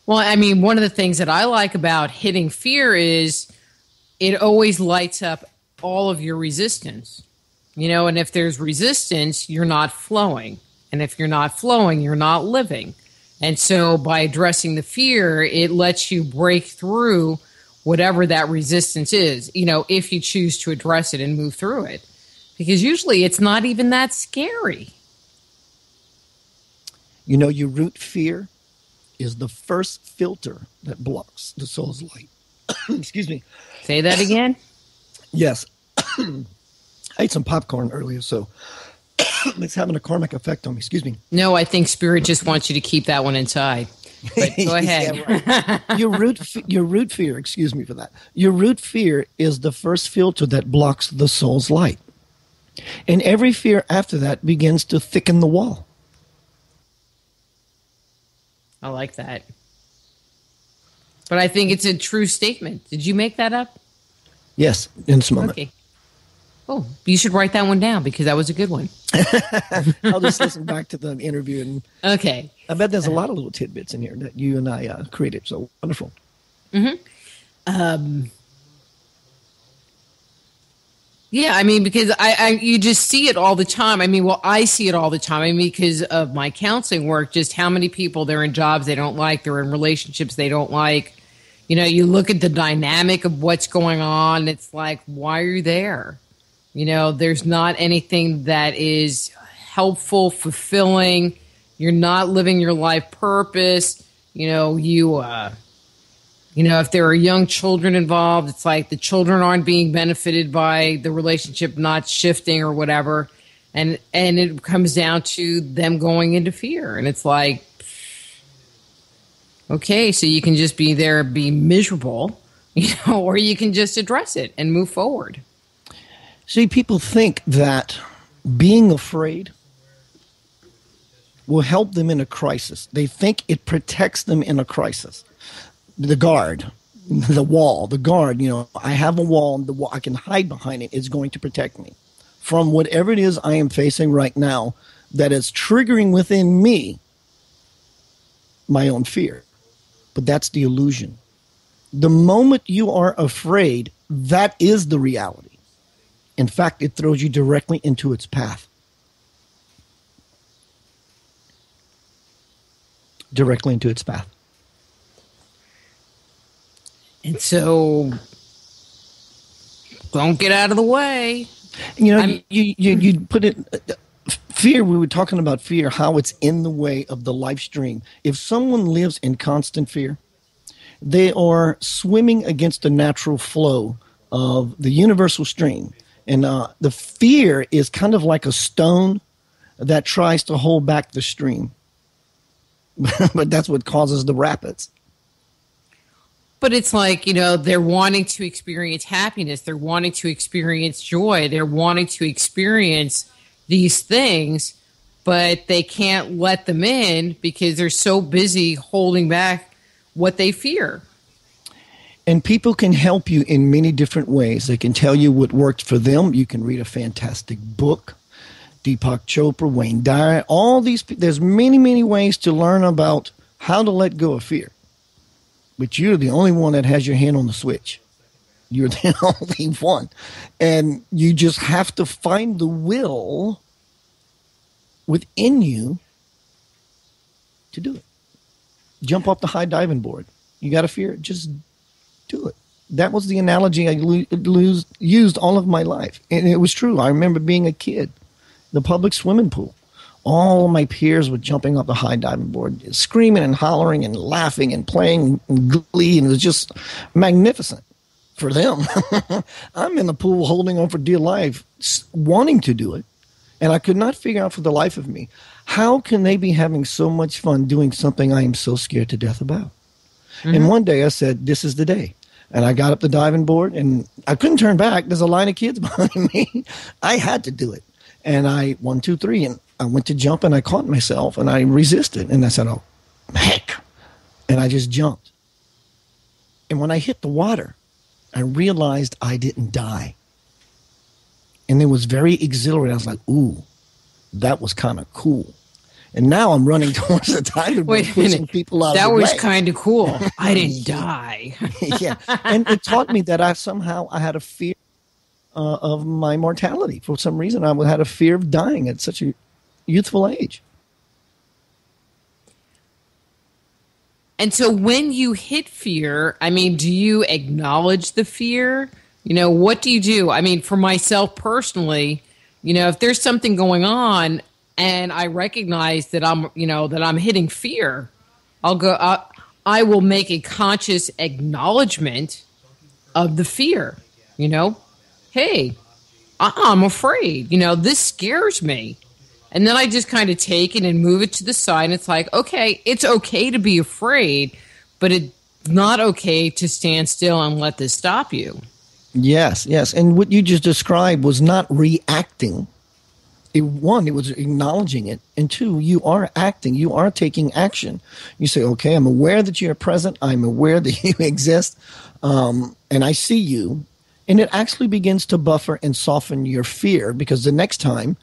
Well, one of the things that I like about hitting fear is it always lights up all of your resistance. And if there's resistance, you're not flowing. And if you're not flowing, you're not living. And so by addressing the fear, it lets you break through whatever that resistance is, if you choose to address it and move through it. Because usually it's not even that scary. You know, your root fear is the first filter that blocks the soul's light. Excuse me. Say that again? Yes. I ate some popcorn earlier, so it's having a karmic effect on me. Excuse me. No, I think Spirit just wants you to keep that one inside. But go ahead. Yeah, right. Your root fear, excuse me for that. Your root fear is the first filter that blocks the soul's light. And every fear after that begins to thicken the wall. I like that. But I think it's a true statement. Did you make that up? Yes, in this moment. Okay. Oh, you should write that one down because that was a good one. I'll just listen back to the interview. And okay. I bet there's a lot of little tidbits in here that you and I created. So wonderful. Mm-hmm. Yeah, I mean, because you just see it all the time. I mean, well, I see it all the time. I mean, because of my counseling work, just how many people they're in jobs they don't like, they're in relationships they don't like. You know, you look at the dynamic of what's going on. It's like, why are you there? You know, there's not anything that is helpful, fulfilling. You're not living your life purpose. You know, if there are young children involved, it's like the children aren't being benefited by the relationship not shifting or whatever. And it comes down to them going into fear. And it's like, okay, so you can just be there, be miserable, you know, or you can just address it and move forward. See, people think that being afraid will help them in a crisis. They think it protects them in a crisis. The guard, the wall, the guard, you know, I have a wall, and the wall, I can hide behind it. It's going to protect me from whatever it is I am facing right now that is triggering within me my own fear. But that's the illusion. The moment you are afraid, that is the reality. In fact, it throws you directly into its path. Directly into its path. And so, don't get out of the way. You know, you put it, fear, we were talking about fear, how it's in the way of the life stream. If someone lives in constant fear, they are swimming against the natural flow of the universal stream. And the fear is kind of like a stone that tries to hold back the stream. But that's what causes the rapids. But it's like, you know, they're wanting to experience happiness. They're wanting to experience joy. They're wanting to experience these things, but they can't let them in because they're so busy holding back what they fear. And people can help you in many different ways. They can tell you what worked for them. You can read a fantastic book. Deepak Chopra, Wayne Dyer, all these. There's many, many ways to learn about how to let go of fear. But you're the only one that has your hand on the switch. You're the only one. And you just have to find the will within you to do it. Jump off the high diving board. You got to fear it. Just do it. That was the analogy I used all of my life. And it was true. I remember being a kid, the public swimming pool. All of my peers were jumping off the high diving board, screaming and hollering and laughing and playing glee. And it was just magnificent for them. I'm in the pool holding on for dear life, wanting to do it. And I could not figure out for the life of me, how can they be having so much fun doing something I am so scared to death about? Mm-hmm. And one day I said, this is the day. And I got up the diving board and I couldn't turn back. There's a line of kids behind me. I had to do it. And I, 1, 2, 3, and I went to jump and I caught myself and I resisted. And I said, oh, heck. And I just jumped. And when I hit the water, I realized I didn't die. And it was very exhilarating. I was like, ooh, that was kind of cool. And now I'm running towards the diving board, pushing people out of the way. That was kind of cool. I didn't die. Yeah. And it taught me that I had a fear of my mortality. For some reason, I had a fear of dying at such a youthful age. And so when you hit fear, I mean, do you acknowledge the fear? You know, what do you do? I mean, for myself personally, you know, if there's something going on, and I recognize that I'm hitting fear, I will make a conscious acknowledgement of the fear. Hey, I'm afraid. This scares me. And then I just kind of take it and move it to the side. And it's like, okay, it's okay to be afraid, but it's not okay to stand still and let this stop you. Yes. And what you just described was not reacting. It was acknowledging it. And two, you are acting. You are taking action. You say, okay, I'm aware that you're present. I'm aware that you exist. And I see you. And it actually begins to buffer and soften your fear, because the next time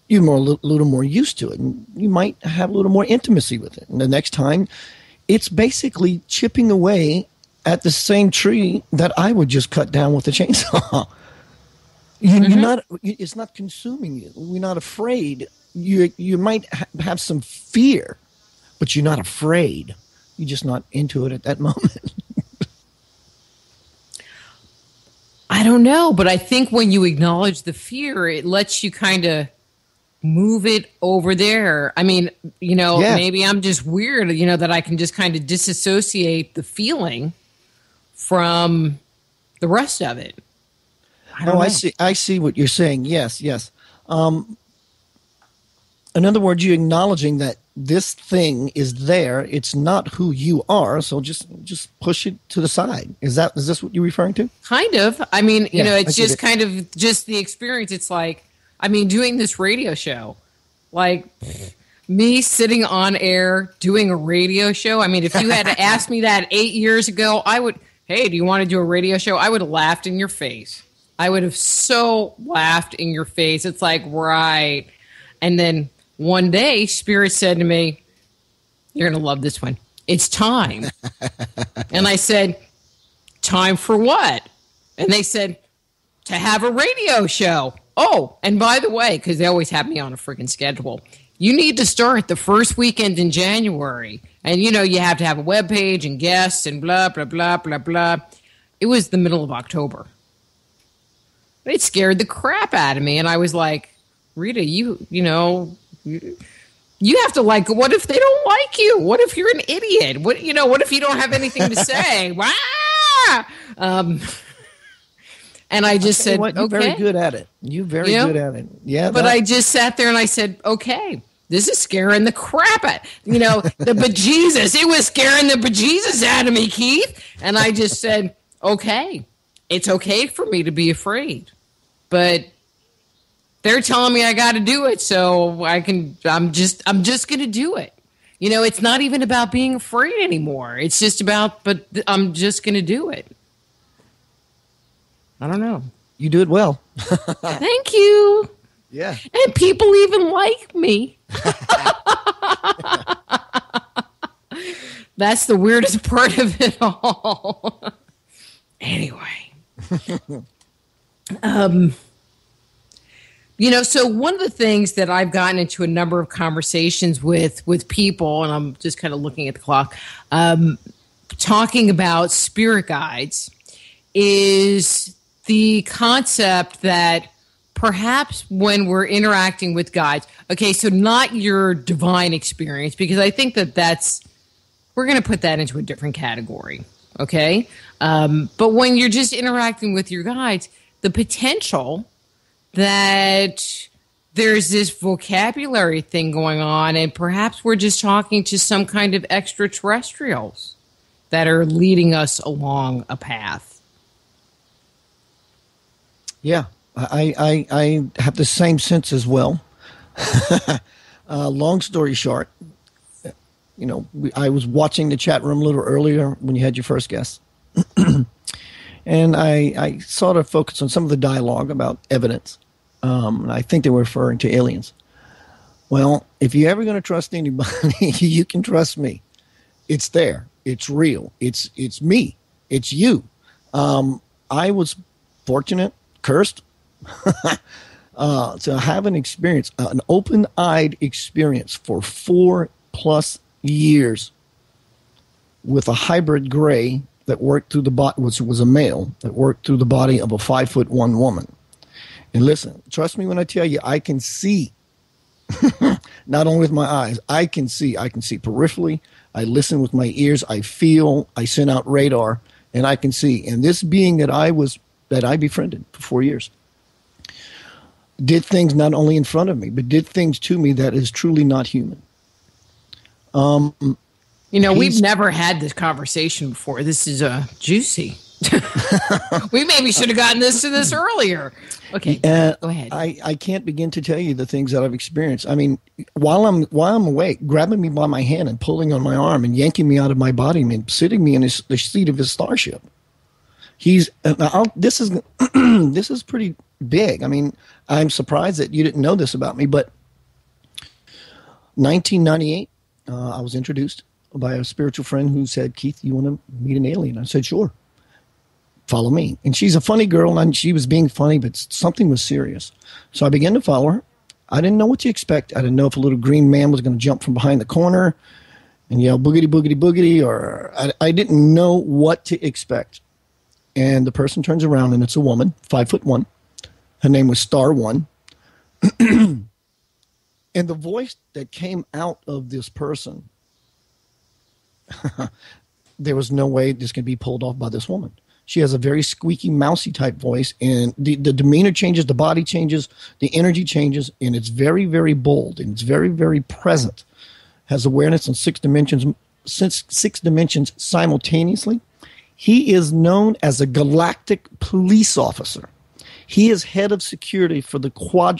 you're a little more used to it, and you might have a little more intimacy with it. And the next time, it's basically chipping away at the same tree that I would just cut down with a chainsaw. It's not consuming you. You're not afraid. You might have some fear, but you're not afraid. You're just not into it at that moment. I don't know, but I think when you acknowledge the fear, it lets you kind of move it over there. I mean, maybe I'm just weird, that I can just kind of disassociate the feeling from the rest of it. I see what you're saying. Yes. In other words, you're acknowledging that this thing is there. It's not who you are. So just push it to the side. Is this what you're referring to? Kind of. I mean, it's just kind of just the experience. It's like, doing this radio show, like me sitting on air doing a radio show. I mean, if you had asked me that 8 years ago, I would, hey, do you want to do a radio show? I would have laughed in your face. I would have so laughed in your face. It's like, right. And then one day, Spirit said to me, you're going to love this one. It's time. And I said, time for what? And they said, to have a radio show. Oh, and by the way, because they always have me on a freaking schedule, you need to start the first weekend in January. And, you have to have a webpage and guests and blah, blah, blah, blah, blah. It was the middle of October. It scared the crap out of me. And I was like, Rita, you have to what if they don't like you? What if you're an idiot? What if you don't have anything to say? Wow. And I just said, you're very good at it. You're very good at it. Yeah. But I just sat there and I said, okay, this is scaring the crap out, the bejesus. It was scaring the bejesus out of me, Keith. And I just said, okay, it's okay for me to be afraid, but they're telling me I got to do it. So I'm just going to do it. It's not even about being afraid anymore. It's just but I'm just going to do it. I don't know. You do it well. Thank you. Yeah. And people even like me. That's the weirdest part of it all. Anyway. So one of the things that I've gotten into a number of conversations with people, and I'm just kind of looking at the clock, talking about spirit guides, is the concept that perhaps when we're interacting with guides, okay, so not your divine experience, because I think we're going to put that into a different category, okay? But when you're just interacting with your guides, the potential that there's this vocabulary thing going on, and perhaps we're just talking to some kind of extraterrestrials that are leading us along a path. Yeah, I have the same sense as well. Long story short, I was watching the chat room a little earlier when you had your first guest. And I sort of focused on some of the dialogue about evidence. I think they were referring to aliens. Well, if you're ever going to trust anybody, you can trust me. It's there. It's real. It's me. It's you. I was fortunate, cursed, to have an experience, an open-eyed experience for 4+ years with a hybrid gray that worked through the body, which was a male, that worked through the body of a 5'1" woman. And listen, trust me when I tell you, I can see Not only with my eyes, I can see peripherally. I listen with my ears. I feel. I send out radar, and I can see. And this being that I befriended for 4 years did things not only in front of me, but did things to me that is truly not human. We've never had this conversation before. This is juicy. We maybe should have gotten to this earlier. Okay, go ahead. I can't begin to tell you the things that I've experienced. I mean, while I'm awake, grabbing me by my hand and pulling on my arm and yanking me out of my body and sitting me in the seat of his starship. This is pretty big. I mean, I'm surprised that you didn't know this about me, but 1998, I was introduced by a spiritual friend who said, "Keith, you want to meet an alien?" I said, "Sure. Follow me." And she's a funny girl, and she was being funny, but something was serious. So I began to follow her. I didn't know what to expect. I didn't know if a little green man was going to jump from behind the corner and yell boogity, boogity, boogity, or I didn't know what to expect. And the person turns around, and it's a woman, 5'1". Her name was Star One. And the voice that came out of this person, there was no way this could be pulled off by this woman. She has a very squeaky, mousy type voice, and the demeanor changes, the body changes, the energy changes, and it's very, very bold, and it's very, very present. Has awareness in six dimensions simultaneously. He is known as a galactic police officer. He is head of security for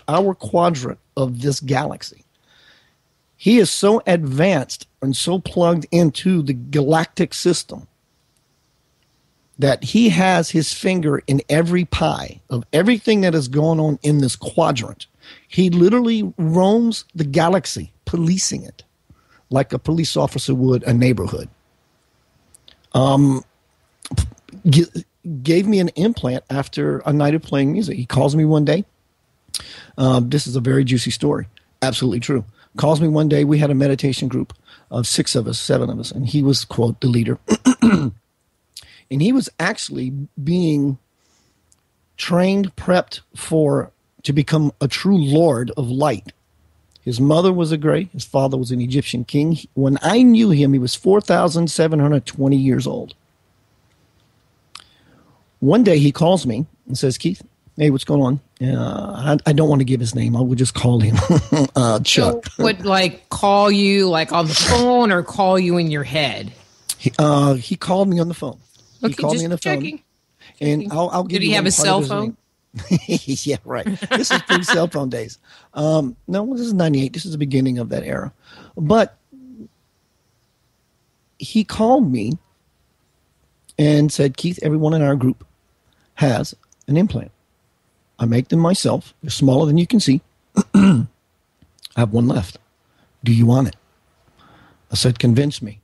our quadrant of this galaxy. He is so advanced and so plugged into the galactic system that he has his finger in every pie of everything that is going on in this quadrant. He literally roams the galaxy, policing it, like a police officer would a neighborhood. Gave me an implant after a night of playing music. He calls me one day. This is a very juicy story. Absolutely true. Calls me one day. We had a meditation group of 7 of us, and he was, quote, the leader. And he was actually being trained, prepped to become a true lord of light. His mother was a gray. His father was an Egyptian king. When I knew him, he was 4,720 years old. One day he calls me and says, "Keith, hey, what's going on?" I don't want to give his name. I would just call him Chuck. So would call you on the phone or call you in your head? He called me on the phone. Okay, he called me on the checking. phone. And I'll give Did you he have a cell phone? Yeah, right. This is pre-cell phone days. No, this is 98. This is the beginning of that era. But he called me and said, "Keith, everyone in our group has an implant. I make them myself. They're smaller than you can see. I have one left. Do you want it?" I said, "Convince me."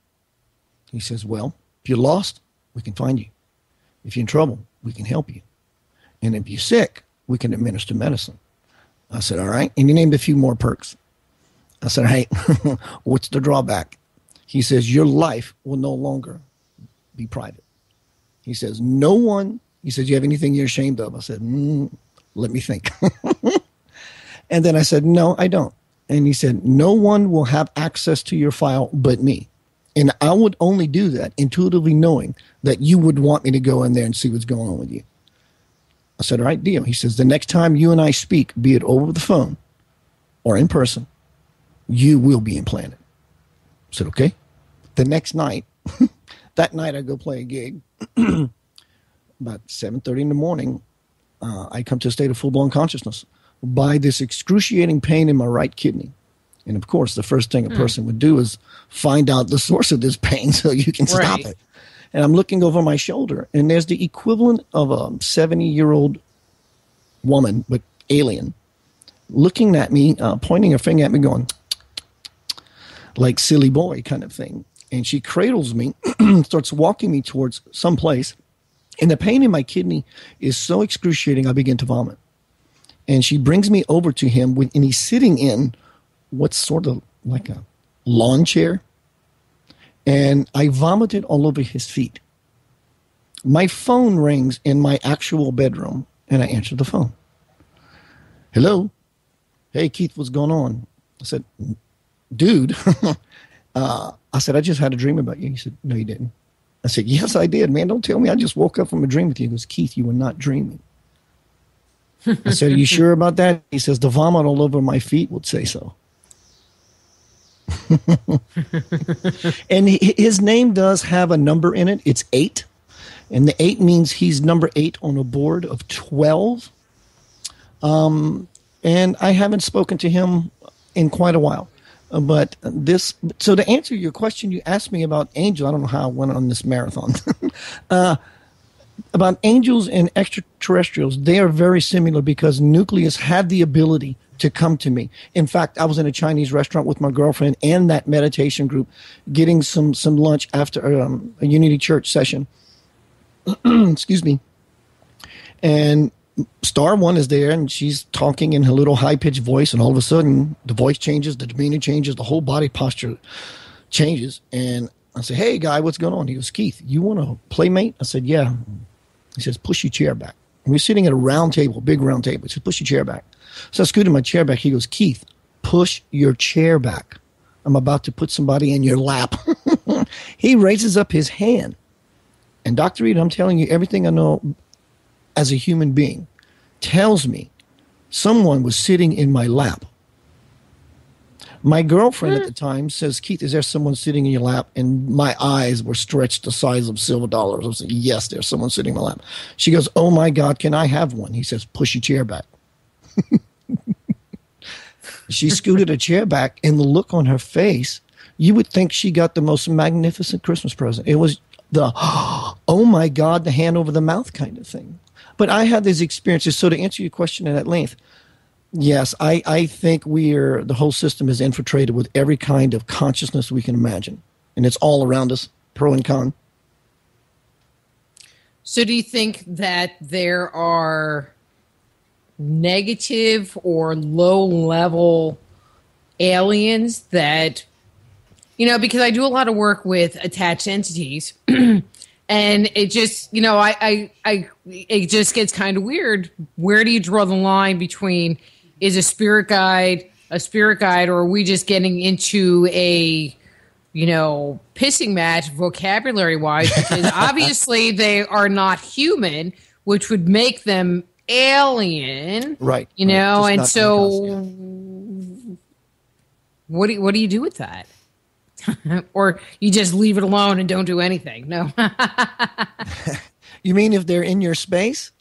He says, "Well, if you're lost, we can find you. If you're in trouble, we can help you. And if you're sick, we can administer medicine." I said, "All right." And he named a few more perks. I said, "Hey, what's the drawback?" He says, "Your life will no longer be private." He says, "No one," he says, "you have anything you're ashamed of?" I said, "Let me think." And then I said, "No, I don't." And he said, "No one will have access to your file but me. And I would only do that intuitively knowing that you would want me to go in there and see what's going on with you." I said, "All right, deal." He says, "The next time you and I speak, be it over the phone or in person, you will be implanted." I said, "Okay." The next night, that night I go play a gig. About 7:30 in the morning, I come to a state of full-blown consciousness by this excruciating pain in my right kidney. And of course, the first thing a person would do is find out the source of this pain so you can stop it. And I'm looking over my shoulder, and there's the equivalent of a 70-year-old woman, but alien, looking at me, pointing her finger at me, going, like silly boy kind of thing. And she cradles me, starts walking me towards some place. And the pain in my kidney is so excruciating, I begin to vomit. And she brings me over to him, and he's sitting in what's sort of like a lawn chair. And I vomited all over his feet. My phone rings in my actual bedroom, and I answer the phone. "Hello? Hey, Keith, what's going on?" I said, dude, I said, I just had a dream about you. He said, no, you didn't. I said, yes, I did, man. Don't tell me I just woke up from a dream with you. He goes, Keith, you were not dreaming. I said, are you sure about that? He says, the vomit all over my feet would say so. And his name does have a number in it. It's 8. And the 8 means he's number 8 on a board of 12. And I haven't spoken to him in quite a while. But so to answer your question, you asked me about angels. I don't know how I went on this marathon. About angels and extraterrestrials, they are very similar because Nucleus had the ability to come to me. In fact, I was in a Chinese restaurant with my girlfriend and that meditation group getting some lunch after a Unity Church session. Excuse me. And Star One is there, and she's talking in her little high-pitched voice, and all of a sudden, the voice changes, the demeanor changes, the whole body posture changes. And I say, hey, guy, what's going on? He goes, Keith, you want a playmate? I said, yeah. He says, push your chair back. And we're sitting at a round table, big round table. He says, push your chair back. So I scooted my chair back. He goes, Keith, push your chair back. I'm about to put somebody in your lap. He raises up his hand. And Dr. Rita, I'm telling you, everything I know as a human being tells me someone was sitting in my lap. My girlfriend at the time says, Keith, is there someone sitting in your lap? And my eyes were stretched the size of silver dollars. I said, yes, there's someone sitting in my lap. She goes, oh my God, can I have one? He says, push your chair back. She scooted a chair back, and the look on her face, you would think she got the most magnificent Christmas present. It was the, oh my God, the hand over the mouth kind of thing. But I had these experiences. So to answer your question at length, yes, I think the whole system is infiltrated with every kind of consciousness we can imagine. And it's all around us, pro and con. So do you think that there are negative or low-level aliens that, because I do a lot of work with attached entities, and it just, it just gets kind of weird. Where do you draw the line between is a spirit guide, or are we just getting into a, pissing match vocabulary-wise? Because obviously they are not human, which would make them alien. Right. And so what do you do with that? Or you just leave it alone and don't do anything? No. You mean if they're in your space?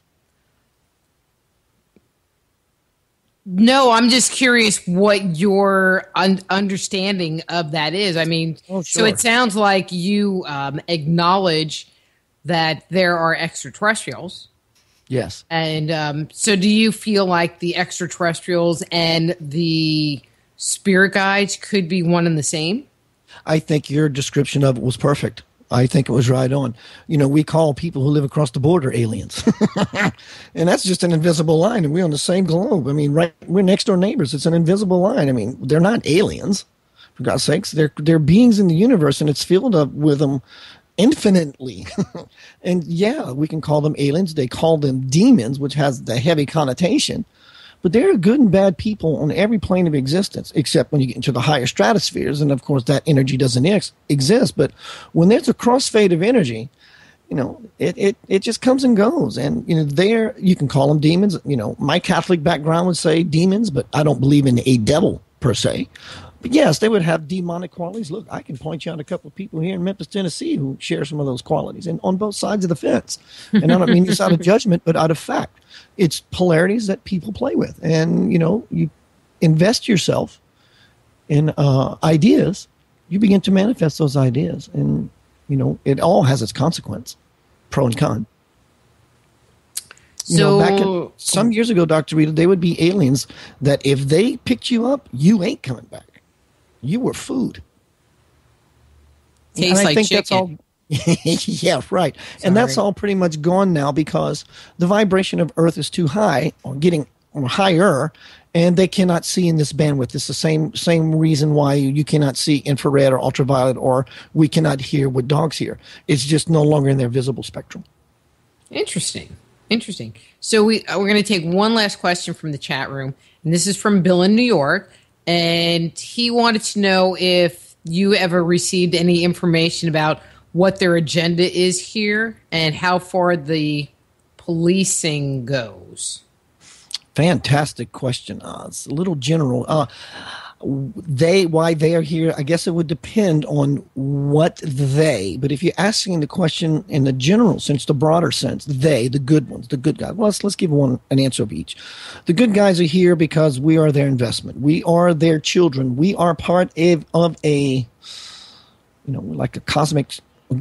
No, I'm just curious what your understanding of that is. I mean, So it sounds like you acknowledge that there are extraterrestrials. Yes. And so do you feel like the extraterrestrials and the spirit guides could be one and the same? I think your description of it was perfect. I think it was right on. We call people who live across the border aliens. And that's just an invisible line, and we're on the same globe. I mean, we're next door neighbors. It's an invisible line. I mean, they're not aliens, for God's sakes. They're beings in the universe, and it's filled up with them infinitely. And yeah, we can call them aliens. They call them demons, which has the heavy connotation. But there are good and bad people on every plane of existence, except when you get into the higher stratospheres. And, of course, that energy doesn't exist. But when there's a crossfade of energy, it just comes and goes. And, there you can call them demons. My Catholic background would say demons, but I don't believe in a devil per se. But, yes, they would have demonic qualities. Look, I can point you out a couple of people here in Memphis, Tennessee who share some of those qualities, and on both sides of the fence. And I don't mean this out of judgment, but out of fact. It's polarities that people play with. And, you invest yourself in ideas, you begin to manifest those ideas. And, it all has its consequence, pro and con. Back some years ago, Dr. Rita, they would be aliens that if they picked you up, you ain't coming back. You were food. Tastes like chicken. That's all. Yeah, right. Sorry. And that's all pretty much gone now because the vibration of Earth is too high or getting higher, and they cannot see in this bandwidth. It's the same reason why you cannot see infrared or ultraviolet, or we cannot hear what dogs hear. It's just no longer in their visible spectrum. Interesting. So we're going to take one last question from the chat room, and this is from Bill in New York. and he wanted to know if you ever received any information about what their agenda is here and how far the policing goes. Fantastic question, Oz. A little general. Why they are here, I guess it would depend on what but if you're asking the question in the general sense, the broader sense, the good ones, the good guys. Well, let's give an answer of each. The good guys are here because we are their investment. We are their children. We are part of a, like a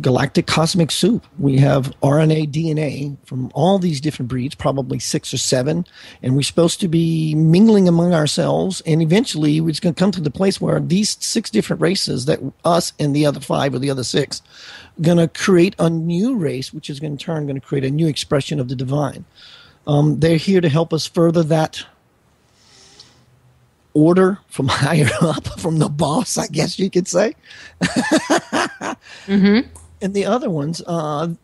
galactic cosmic soup. We have RNA, DNA from all these different breeds, probably 6 or 7, and we're supposed to be mingling among ourselves, and eventually it's going to come to the place where these 6 different races, that us and the other 5 or the other 6, going to create a new race, which is in turn going to create a new expression of the divine. They're here to help us further that order from higher up, from the boss, I guess you could say. Mm-hmm. And the other ones, the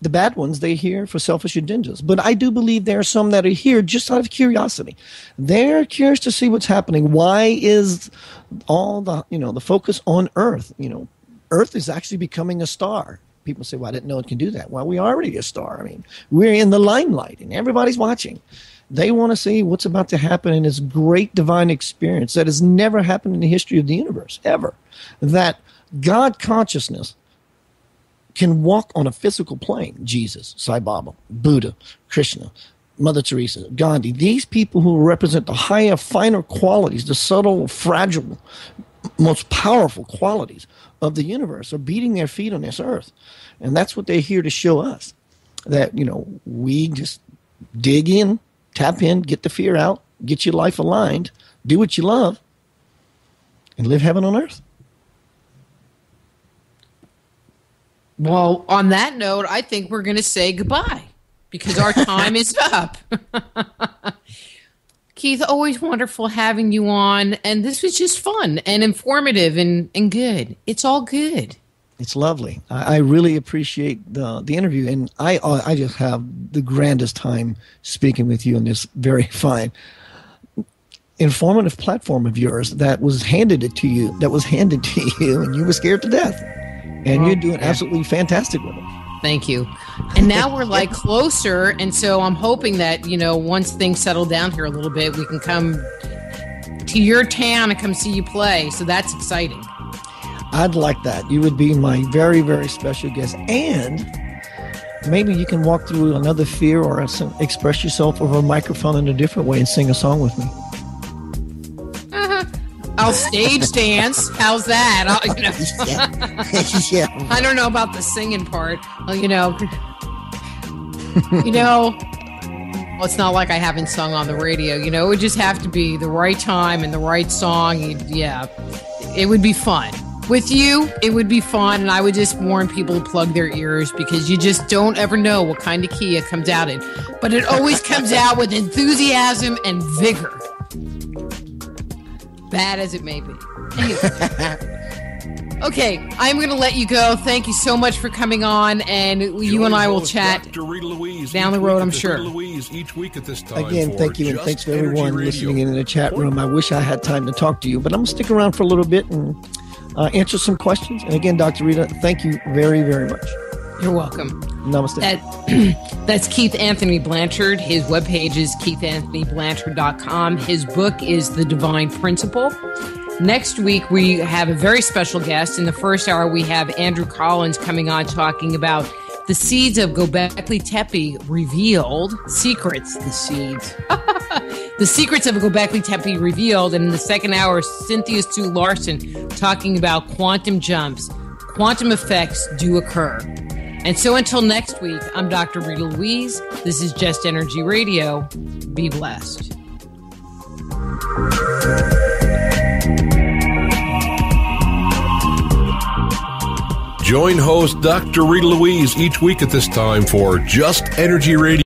bad ones, they're here for selfish agendas. But I do believe there are some that are here just out of curiosity. They're curious to see what's happening. Why is all the, the focus on Earth? Earth is actually becoming a star. People say, well, I didn't know it can do that. Well, we're already a star. I mean, we're in the limelight and everybody's watching. They want to see what's about to happen in this great divine experience that has never happened in the history of the universe, ever. That God consciousness can walk on a physical plane. Jesus, Sai Baba, Buddha, Krishna, Mother Teresa, Gandhi, these people who represent the higher, finer qualities, the subtle, fragile, most powerful qualities of the universe are beating their feet on this earth. And that's what they're here to show us. That, we just dig in, tap in, get the fear out, get your life aligned, do what you love, and live heaven on earth. Well, on that note, I think we're going to say goodbye because our time is up. Keith, always wonderful having you on, and this was just fun and informative and good. It's all good. It's lovely. I really appreciate the interview, and I just have the grandest time speaking with you on this very fine, informative platform of yours that was handed to you, and you were scared to death. And you're doing absolutely fantastic with it. Thank you. And now we're closer, and so I'm hoping that, once things settle down here a little bit, we can come to your town and come see you play. So that's exciting. I'd like that. You would be my very, very special guest. And maybe you can walk through another fear or express yourself over a microphone in a different way and sing a song with me. I'll stage dance. How's that? Yeah. I don't know about the singing part. Well, it's not like I haven't sung on the radio. It would just have to be the right time and the right song. It would be fun. With you, it would be fun, and I would just warn people to plug their ears because you just don't ever know what kind of key it comes out in. But it always comes out with enthusiasm and vigor. Bad as it may be. Anyway. Okay, I'm going to let you go. Thank you so much for coming on, and you and I will chat down the road, I'm sure. Again, thank you, and thanks for everyone listening in the chat room. I wish I had time to talk to you, but I'm going to stick around for a little bit and answer some questions. And again, Dr. Rita, thank you very, very much. You're welcome. Namaste. That's Keith Anthony Blanchard. His webpage is keithanthonyblanchard.com. His book is The Divine Principle. Next week, we have a very special guest. In the first hour, we have Andrew Collins coming on talking about the seeds of Göbekli Tepe revealed. Secrets, the seeds. The secrets of Göbekli Tepe revealed. And in the second hour, Cynthia Sue Larson talking about quantum jumps. Quantum effects do occur. And so until next week, I'm Dr. Rita Louise. This is Just Energy Radio. Be blessed. Join host Dr. Rita Louise each week at this time for Just Energy Radio.